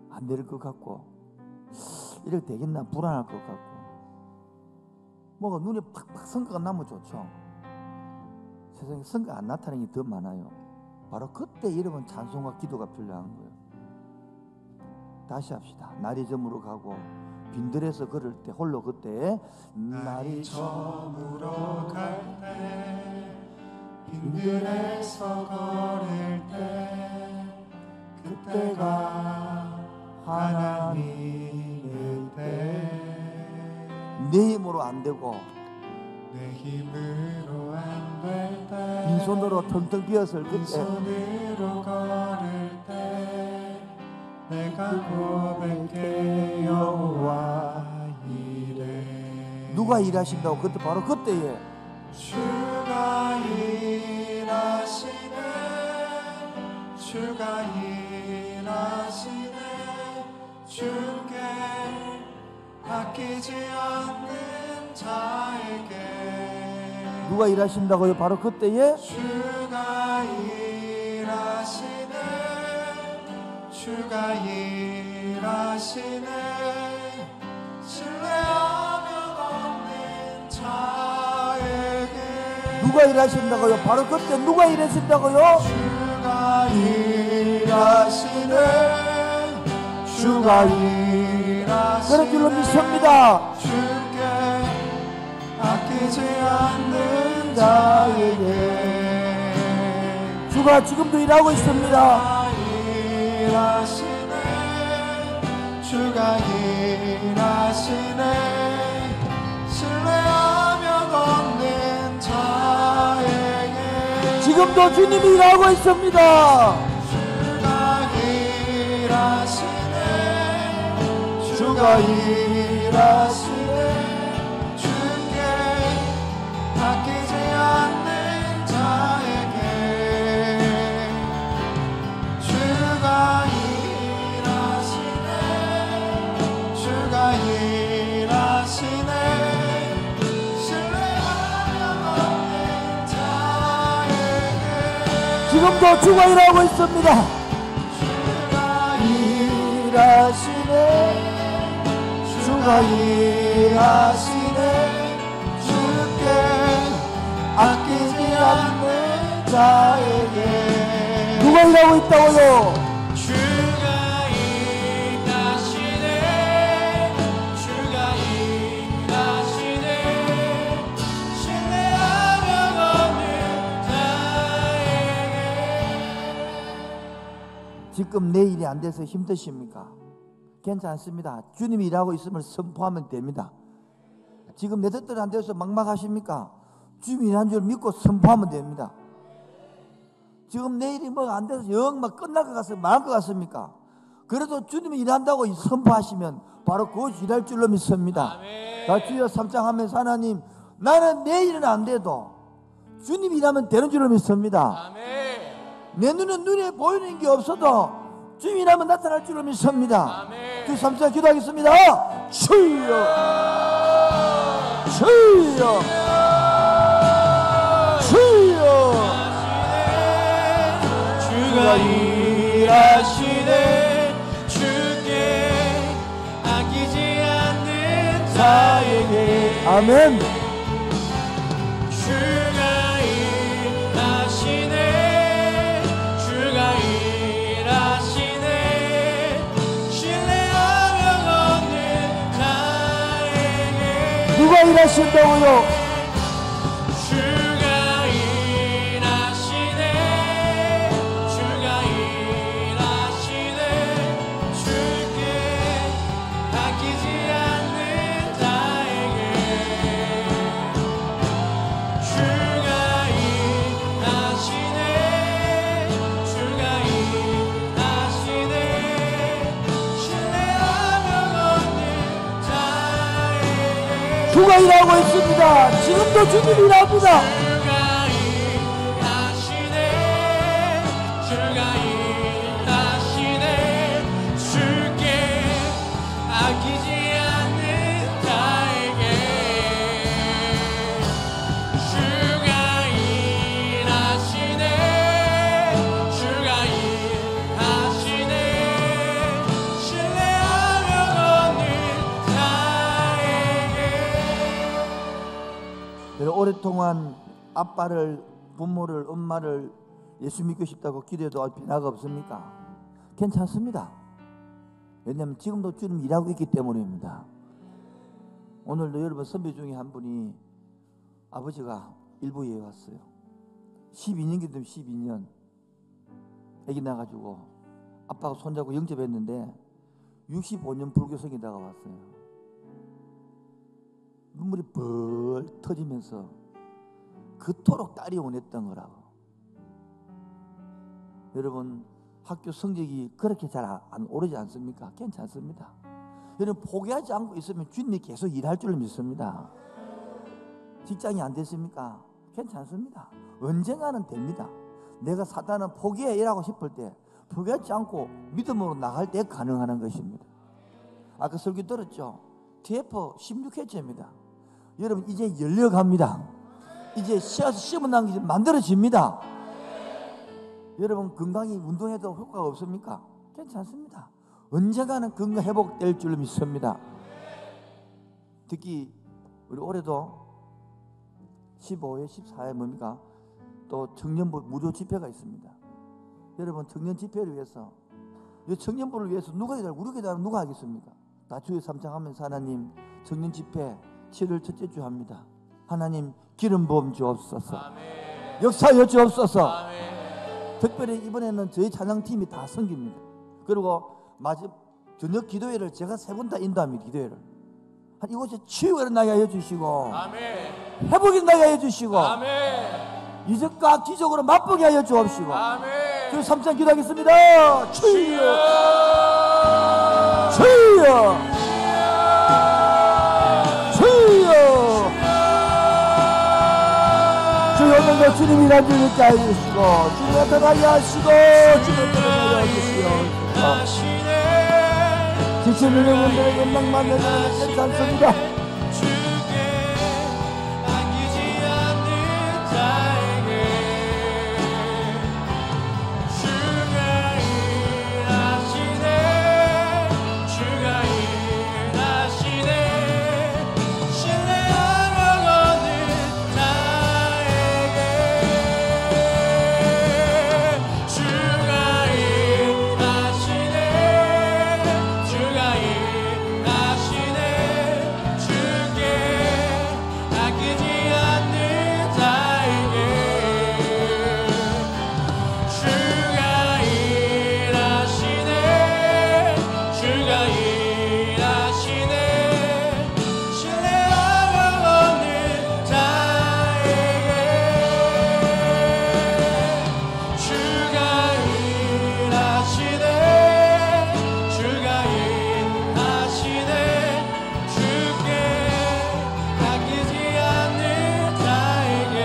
안 될 것 같고, 이렇게 되겠나 불안할 것 같고, 뭐가 눈에 팍팍 성과가 나면 좋죠. 세상에 성과 안 나타나는 게 더 많아요. 바로 그때 여러분 찬송과 기도가 필요한 거예요. 다시 합시다. 날이 저물어 가고 빈들에서 걸을 때, 홀로 그때 날이 저물어 갈 때, 빈들에서 걸을 때, 그때가 하나님의 때. 내 힘으로 안 되고, 내 힘으로 안 될 때, 빈손으로 텅텅 비었을 그때, 빈손으로 걸을 때 내가 고백해 여호와 이래. 누가 일하신다고? 그때 바로 그때에 주가 일하시네. 주가 일하시네. 주께 아끼지 아끼지 않는 자에게 누가 일하신다고요? 바로 그때에 주가 일하시네 주가 일하시네 신뢰하면 없는 자에게 누가 일하신다고요? 바로 그때 누가 일하신다고요? 주가 일하시네 주가 일하시네 그런 줄로 믿습니다. 주께 아끼지 않는 자에게 주가 지금도 일하고 있습니다. 주가 일하시네 신뢰하면 없는 자에게 지금도 주님이 일하고 있습니다. 주가 일하시네 주가 일하시네 주께 아끼지 않는 자에게 주가 일하시네 주가 일하시네 신뢰하면 없는 자에게 지금도 주가 일하고 있습니다. 주가 일하시네 주가 일하시네 주께 아끼지 않는 자에게 누가 일하고 있다고요? 주가 일하시네 주가 일하시네 신뢰하면 없는 자에게 지금 내 일이 안 돼서 힘드십니까? 괜찮습니다. 주님이 일하고 있음을 선포하면 됩니다. 지금 내 뜻대로 안 돼서 막막하십니까? 주님이 일한 줄 믿고 선포하면 됩니다. 지금 내 일이 뭐 안 돼서 영 막 끝날 것 같습니까? 말할 것 같습니까? 그래도 주님이 일한다고 선포하시면 바로 그것이 일할 줄로 믿습니다. 나 주여 삼창하면서 하나님 나는 내 일은 안 돼도 주님이 일하면 되는 줄로 믿습니다. 내 눈은 눈에 보이는 게 없어도 주님이 일하면 나타날 줄로 믿습니다. 주 삼창 기도하겠습니다. 주여 주여 주여 주가 일하시네 주께 아끼지 않는 자에게 아멘. 주가 일하시네 주가 일하시네 신뢰하면 없는 자에게 누가 일하신다고요? 주가 일하시네 주가 일하시네 주께 아끼지 않는 자에게 주가 일하시네 주가 일하시네 신뢰하면 없는 자에게 주가 일하고 있습니다. 지금도 주님이 일합니다. 주가 일하시네 주가 일하시네 주께 아끼지 않는 자에게 주가 일하시네 주가 일하시네 신뢰하면 없는 자에게 오랫동안 아빠를, 부모를, 엄마를 예수 믿고 싶다고 기도해도 변화가 없습니까? 괜찮습니다. 왜냐하면 지금도 주님 일하고 있기 때문입니다. 오늘도 여러분 선배 중에 한 분이 아버지가 일부에 왔어요. 12년 기도 12년 애기 나가지고 아빠가 손잡고 영접했는데 65년 불교성에다가 왔어요. 눈물이 벌 터지면서 그토록 딸이 원했던 거라고. 여러분 학교 성적이 그렇게 잘 안 오르지 않습니까? 괜찮습니다. 여러분 포기하지 않고 있으면 주님이 계속 일할 줄 믿습니다. 직장이 안 됐습니까? 괜찮습니다. 언젠가는 됩니다. 내가 사단은 포기해 일하고 싶을 때 포기하지 않고 믿음으로 나갈 때 가능한 것입니다. 아까 설교 들었죠? TF 16회째입니다. 여러분 이제 열려갑니다. 이제 씨앗을 심어놓은 게 만들어집니다. 여러분 건강히 운동해도 효과가 없습니까? 괜찮습니다. 언젠가는 건강 회복될 줄 믿습니다. 특히 우리 올해도 15회, 14회 뭡니까? 또 청년부 무료 집회가 있습니다. 여러분 청년 집회를 위해서 이 청년부를 위해서 누가 기다려? 우리 기다려 누가 하겠습니까? 다 주의 삼창하면서 하나님 청년 집회 7월 첫째 주 합니다. 하나님 기름 부음 주옵소서. 아멘. 역사여 주옵소서. 아멘. 특별히 이번에는 저희 찬양팀이 다 섬깁니다. 그리고 마지막 저녁 기도회를 제가 3번 다 인도합니다. 기도회를 이곳에 치유가 일어나게 하여 주시고 아멘. 회복이 일어나게 하여 주시고 아멘. 이적과 기적으로 맛보게 하여 주옵시고 아멘. 주 3장 기도하겠습니다. 치유 치유 치유 주여 오늘도 주님이 나를 있게 하여 주시고 주님 나타나게 하시고 주님 나타나게 하여 주시고 지치는 여러분들에게 낭만 내주는 괜찮습니다. 주께 아끼지 않는 자에게 주가 일하시네. 주가 일하시네. 신뢰하며 걷는 자에게 주가 일하시네. 주가 일하시네. 주께 아끼지 않는 자에게 주가 일하시네. 주가 일하시네. 신뢰하며 걷는 자에게 주가 일하시네. 주가 일하시네. 주께 아끼지 않는 자에게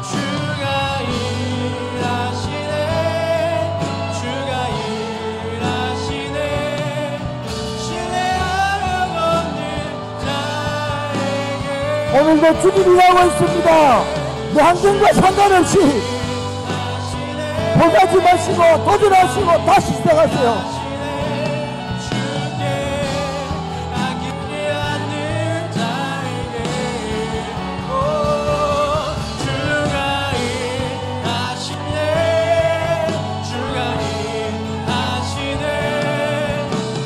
주가 일하시네. 주가 일하시네. 신뢰하며 걷는 자에게 오늘도 주님이 일하고 있습니다. 내 환경과 상관없이 포기하지 마시고 도전하시고 다시 시작하세요. 주께 아끼지 않는 자에게 주가 일하시네. 주가 일하시네.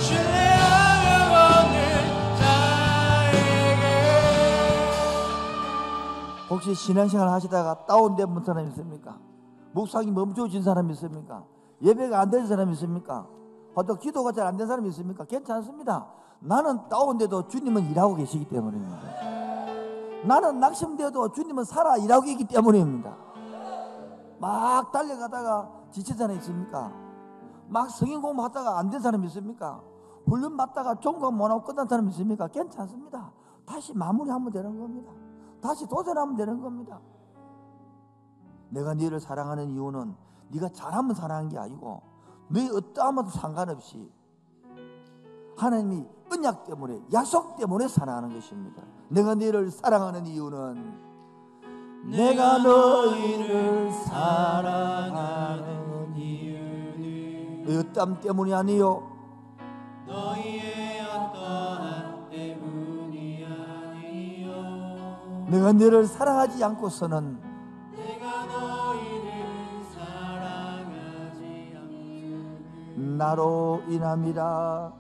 신뢰하며 걷는 자에게 혹시 신앙생활 하시다가 다운된 사람 있습니까? 묵상이 멈춰진 사람 있습니까? 예배가 안 되는 사람 있습니까? 또 기도가 잘 안 되는 사람 있습니까? 괜찮습니다. 나는 다운돼도 주님은 일하고 계시기 때문입니다. 나는 낙심돼도 주님은 살아 일하고 있기 때문입니다. 막 달려가다가 지친 사람 있습니까? 막 성경 공부하다가 안 된 사람 있습니까? 훈련 받다가 종강 못하고 끝난 사람 있습니까? 괜찮습니다. 다시 마무리하면 되는 겁니다. 다시 도전하면 되는 겁니다. 내가 너를 사랑하는 이유는 네가 잘하면 사랑하는 게 아니고 너희 어떠함에도 상관없이 하나님이 언약 때문에 약속 때문에 사랑하는 것입니다. 내가 너를 사랑하는 이유는 내가 너희를 사랑하는 이유는 너희 어떠함 때문이 아니요 너희의 어떠한 때문이 아니요 내가 너를 사랑하지 않고서는 내가 너희를 사랑하지 않는 나로 인함이라.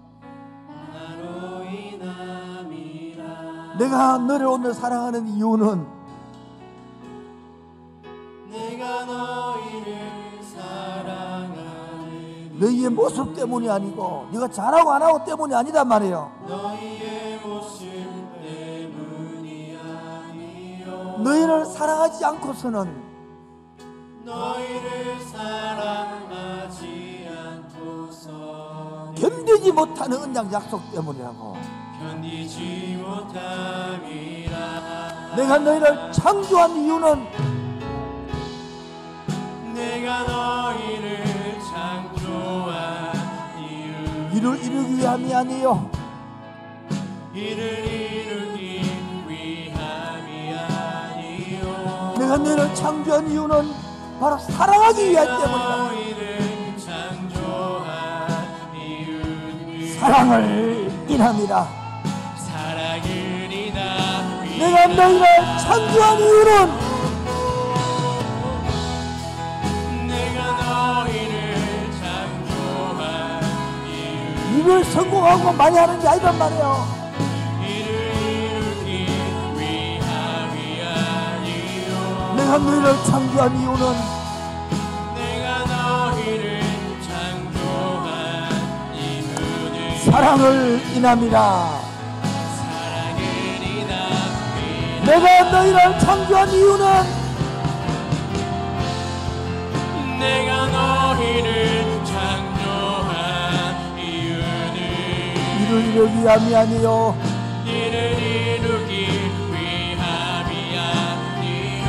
나로 인함이라. 내가 너를 오늘 사랑하는 이유는 내가 너희를 사랑하는 너희의 모습 때문이 아니고 네가 잘하고 안 하고 때문이 아니단 말이에요. 너희의 모습 때문이 아니요 너희를 사랑하지 않고서는 너희를 사랑하지 않고서 견디지 못하는 언약 약속 때문이라고. 견디지 못함이라. 내가 너희를 창조한 이유는 내가 너희를 창조한 이유 이를 이루기 위함이 아니요 이를 이루기 위함이 아니요 내가 너희를 창조한 이유는 바로 사랑하기 위하기 때문이다. 너희를 창조한 이유는 사랑을 인함이라. 사랑을 인하 내가 너희를 창조한 이유는 내가 너희를 창조한 이유는 일을 성공하고 많이 하는 게 아니란 말이에요. 이를 이루기 위함이 아니요 내가 너희를 창조한 이유는 내가 너희를 창조한 이유는 사랑을 인함이라. 사랑을 인함이라 내가 너희를 창조한 이유는 내가 너희를 창조한 이유는 이를 이루기 위함이 아니요 이를 이루기 위함이 아니요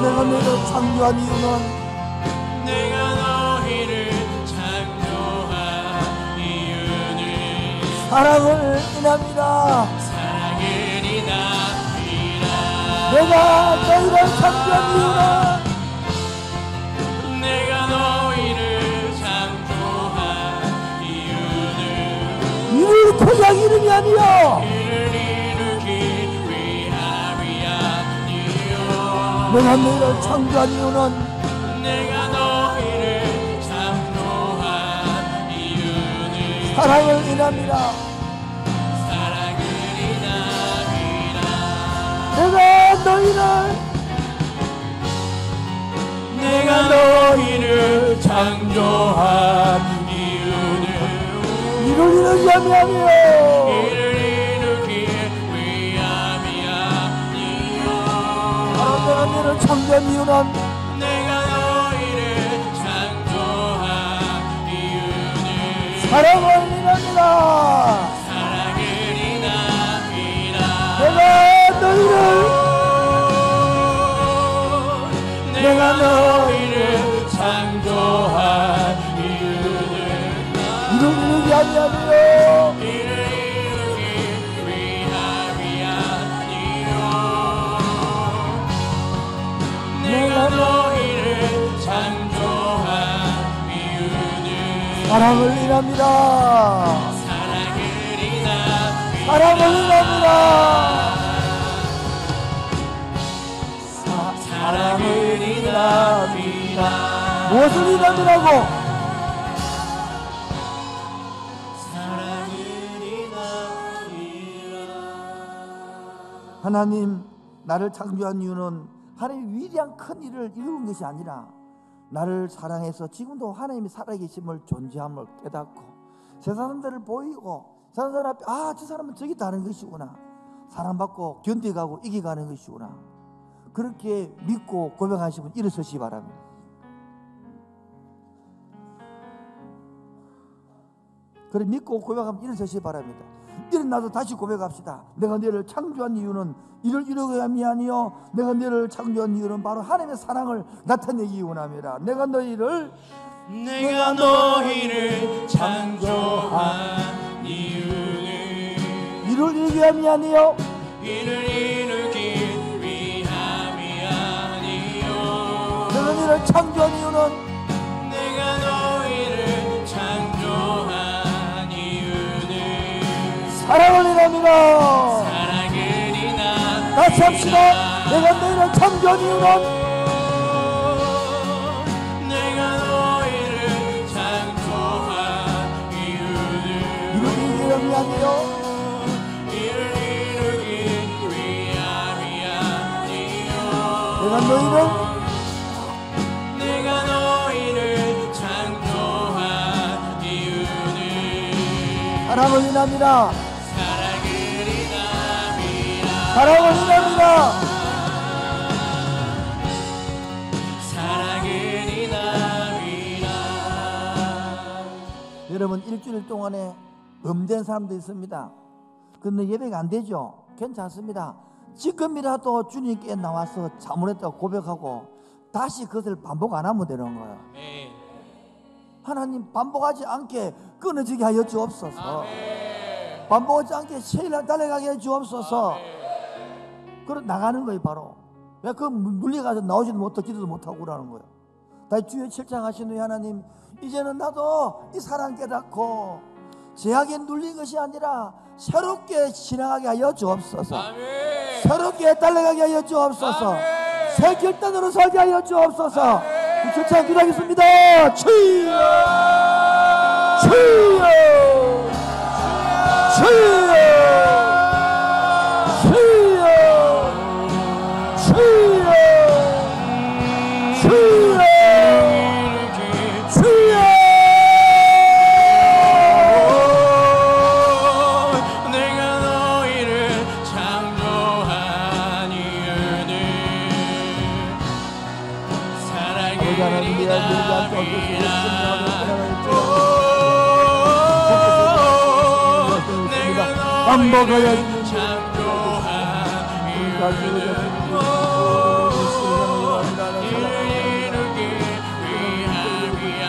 내가 너희를 창조한 이유는 내가 너희를 창조한 이유는 사랑을 인함이라. 사랑을 인함이라 내가 너희를 창조한 이유는 내가 너희를 창조한 이유는 이를 고작 이름이 아니요 이를 이루기 위함이 아니요 내가 너희를 창조한 이유는 내가 너희를 창조한 이유는 사랑을 인함이라. 사랑을 인함이라 내가 너희를 내가 너희를 창조한 이유는 이를 이루기 위함이 아니요 이를 이루기 위함이 아니요 내가 너희를 창조한 이유는 내가 너희를 창조한 이유는 사랑을 인함이라. 사랑을 인함이라 내가 너희를 내가 너희를 창조한 이유는 이를 이루기 위함이 아니요 이를 이루기 위함이 아니요 내가 너희를 창조한 이유는 사랑을 인함이라. 사랑을 인함이라 사랑을 인함이라. 사랑을 인함이라 무엇을 인함이라고? 사랑을 인함이라 하나님 나를 창조한 이유는 하나님의 위대한 큰 일을 이루는 것이 아니라 나를 사랑해서 지금도 하나님이 살아계심을 존재함을 깨닫고 세상 사람들을 보이고 세상 사람 앞에 저 사람은 저기 다른 것이구나, 사랑받고 견뎌가고 이겨가는 것이구나, 그렇게 믿고 고백하시면 일어서시기 바랍니다. 그래 믿고 고백하면 일어서시기 바랍니다. 일어나서 다시 고백합시다. 내가 너를 창조한 이유는 이를 이루기 위함이 아니요 내가 너를 창조한 이유는 바로 하나님의 사랑을 나타내기 원합니다. 내가 너희를 창조한 이유는 이를 이루기 위함이 아니요 이를 이루기 위함이 아니요 내가 너희를 창조한 이유는 내가 너희를 창조한 이유는 사랑을 인함이라. 사랑을 인함이라 다시 합시다. 내가 너희를 창조한 이유는 내가 너희를 창조한 이유는 이를 이루기 위함이 아니요 이를 이루기 위함이 아니요 내가 너희를 내가 너희를 창조한 이유는 사랑을 인함이라. 사랑을 인함이라 사랑을 인함이라. 사랑을 인함이라 여러분 일주일 동안에 음된 사람도 있습니다. 근데 예배가 안 되죠? 괜찮습니다. 지금이라도 주님께 나와서 잘못했다고 고백하고 다시 그것을 반복 안 하면 되는 거예요. 하나님 반복하지 않게 끊어지게 하여 주옵소서. 반복하지 않게 세일날 달려가게 해 주옵소서. 그러 나가는 거예요. 바로 왜 그 물리가서 나오지도 못하고 기도도 못하고 그러는 거예요. 다시 주의 7장 하신 후에 하나님, 이제는 나도 이 사랑 깨닫고 제약에 눌린 것이 아니라 새롭게 지나가게 하여 주옵소서. 새롭게 달려가게 하여 주옵소서. 새 결단으로 살게 하여 주옵소서. 이 7장 기도하겠습니다. 주여 주여 주여 주여 주여 주여 주여. 내가 너희를 창조한 이유는 사랑이니라. 반복하여 창조한 이유는 이를 이루기 위함이야.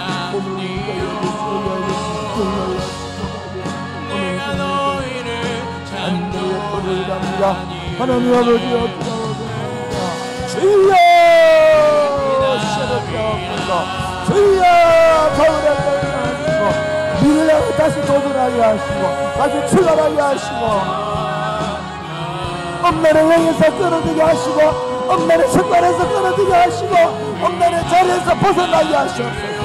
내가 너희를 창조한 하나님 아버지 주여 주여 가을에 하시고 미래를 다시 도전하게 하시고 다시 출발하게 하시고 엄마를 향해서 끊어지게 하시고 엄마를 습관에서 끊어지게 하시고 엄마를 자리에서 벗어나게 하시옵소서.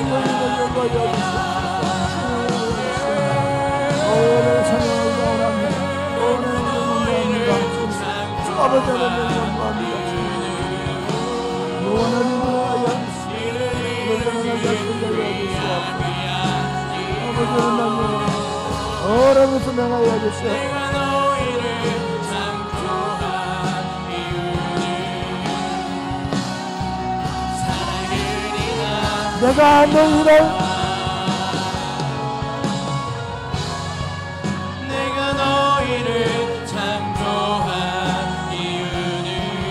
내가 너희를 창조한 아버지는 영광합니다. 원하는 하여 아버지는 나를 어라면서 나가야 하겠어요. 내가 너희를 창조한 이유는 사랑이니라. 내가 너희를 내가 너희를 창조한 이유는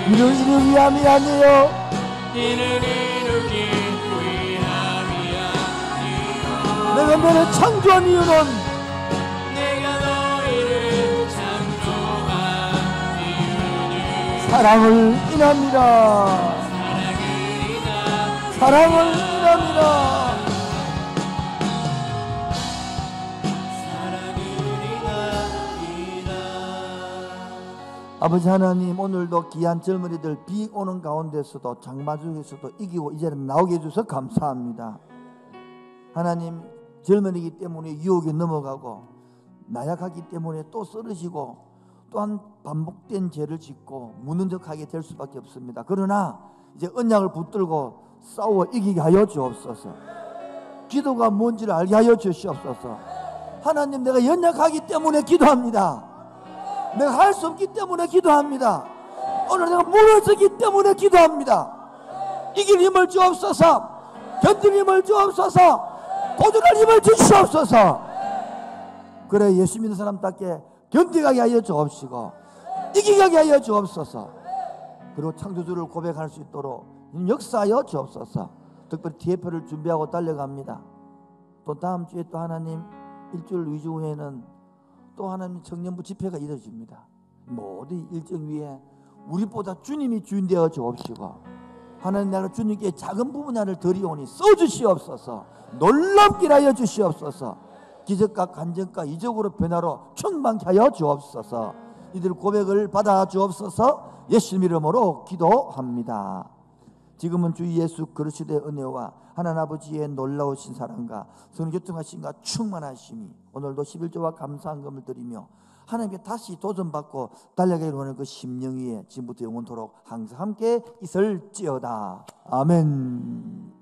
이를 이루기 위함이 아니요 이를 이루기 위함이야. 내가 너를 창조한 이유는 내가 너희를 창조한 이유는 사랑을 인합니다. 사랑을 인합니다. 아버지 하나님, 오늘도 귀한 젊은이들 비 오는 가운데서도 장마 중에서도 이기고 이제는 나오게 해주셔서 감사합니다. 하나님, 젊은이기 때문에 유혹에 넘어가고 나약하기 때문에 또 쓰러지고 또한 반복된 죄를 짓고 무는 척하게 될 수밖에 없습니다. 그러나 이제 언약을 붙들고 싸워 이기게 하여 주옵소서. 기도가 뭔지를 알게 하여 주시옵소서. 하나님, 내가 연약하기 때문에 기도합니다. 내가 할 수 없기 때문에 기도합니다. 오늘 내가 무너지기 때문에 기도합니다. 이길 힘을 주옵소서. 견딜 힘을 주옵소서. 도전할 힘을 주시옵소서. 그래, 예수 믿는 사람답게 견디가게 하여 주옵시고 이기가게 하여 주옵소서. 그리고 창조주를 고백할 수 있도록 역사하여 주옵소서. 특별히 TF를 준비하고 달려갑니다. 또 다음 주에 또 하나님 일주일 위주 후에는 또 하나님 청년부 집회가 이루어집니다. 모든 일정 위에 우리보다 주님이 주인 되어 주옵시고 하나님, 내가 주님께 작은 부분 하나를 드리오니 써주시옵소서. 놀랍게 하여 주시옵소서. 기적과 간증과 이적으로 변화로 충만케 하여 주옵소서. 이들 고백을 받아 주옵소서. 예수 이름으로 기도합니다. 지금은 주 예수 그리스도의 은혜와 하나님 아버지의 놀라우신 사랑과 성령 교통하심과 충만하심이 오늘도 11조와 감사한금을 드리며 하나님께 다시 도전받고 달려가기를 원하는 그 심령 위에 지금부터 영원토록 항상 함께 있을지어다. 아멘.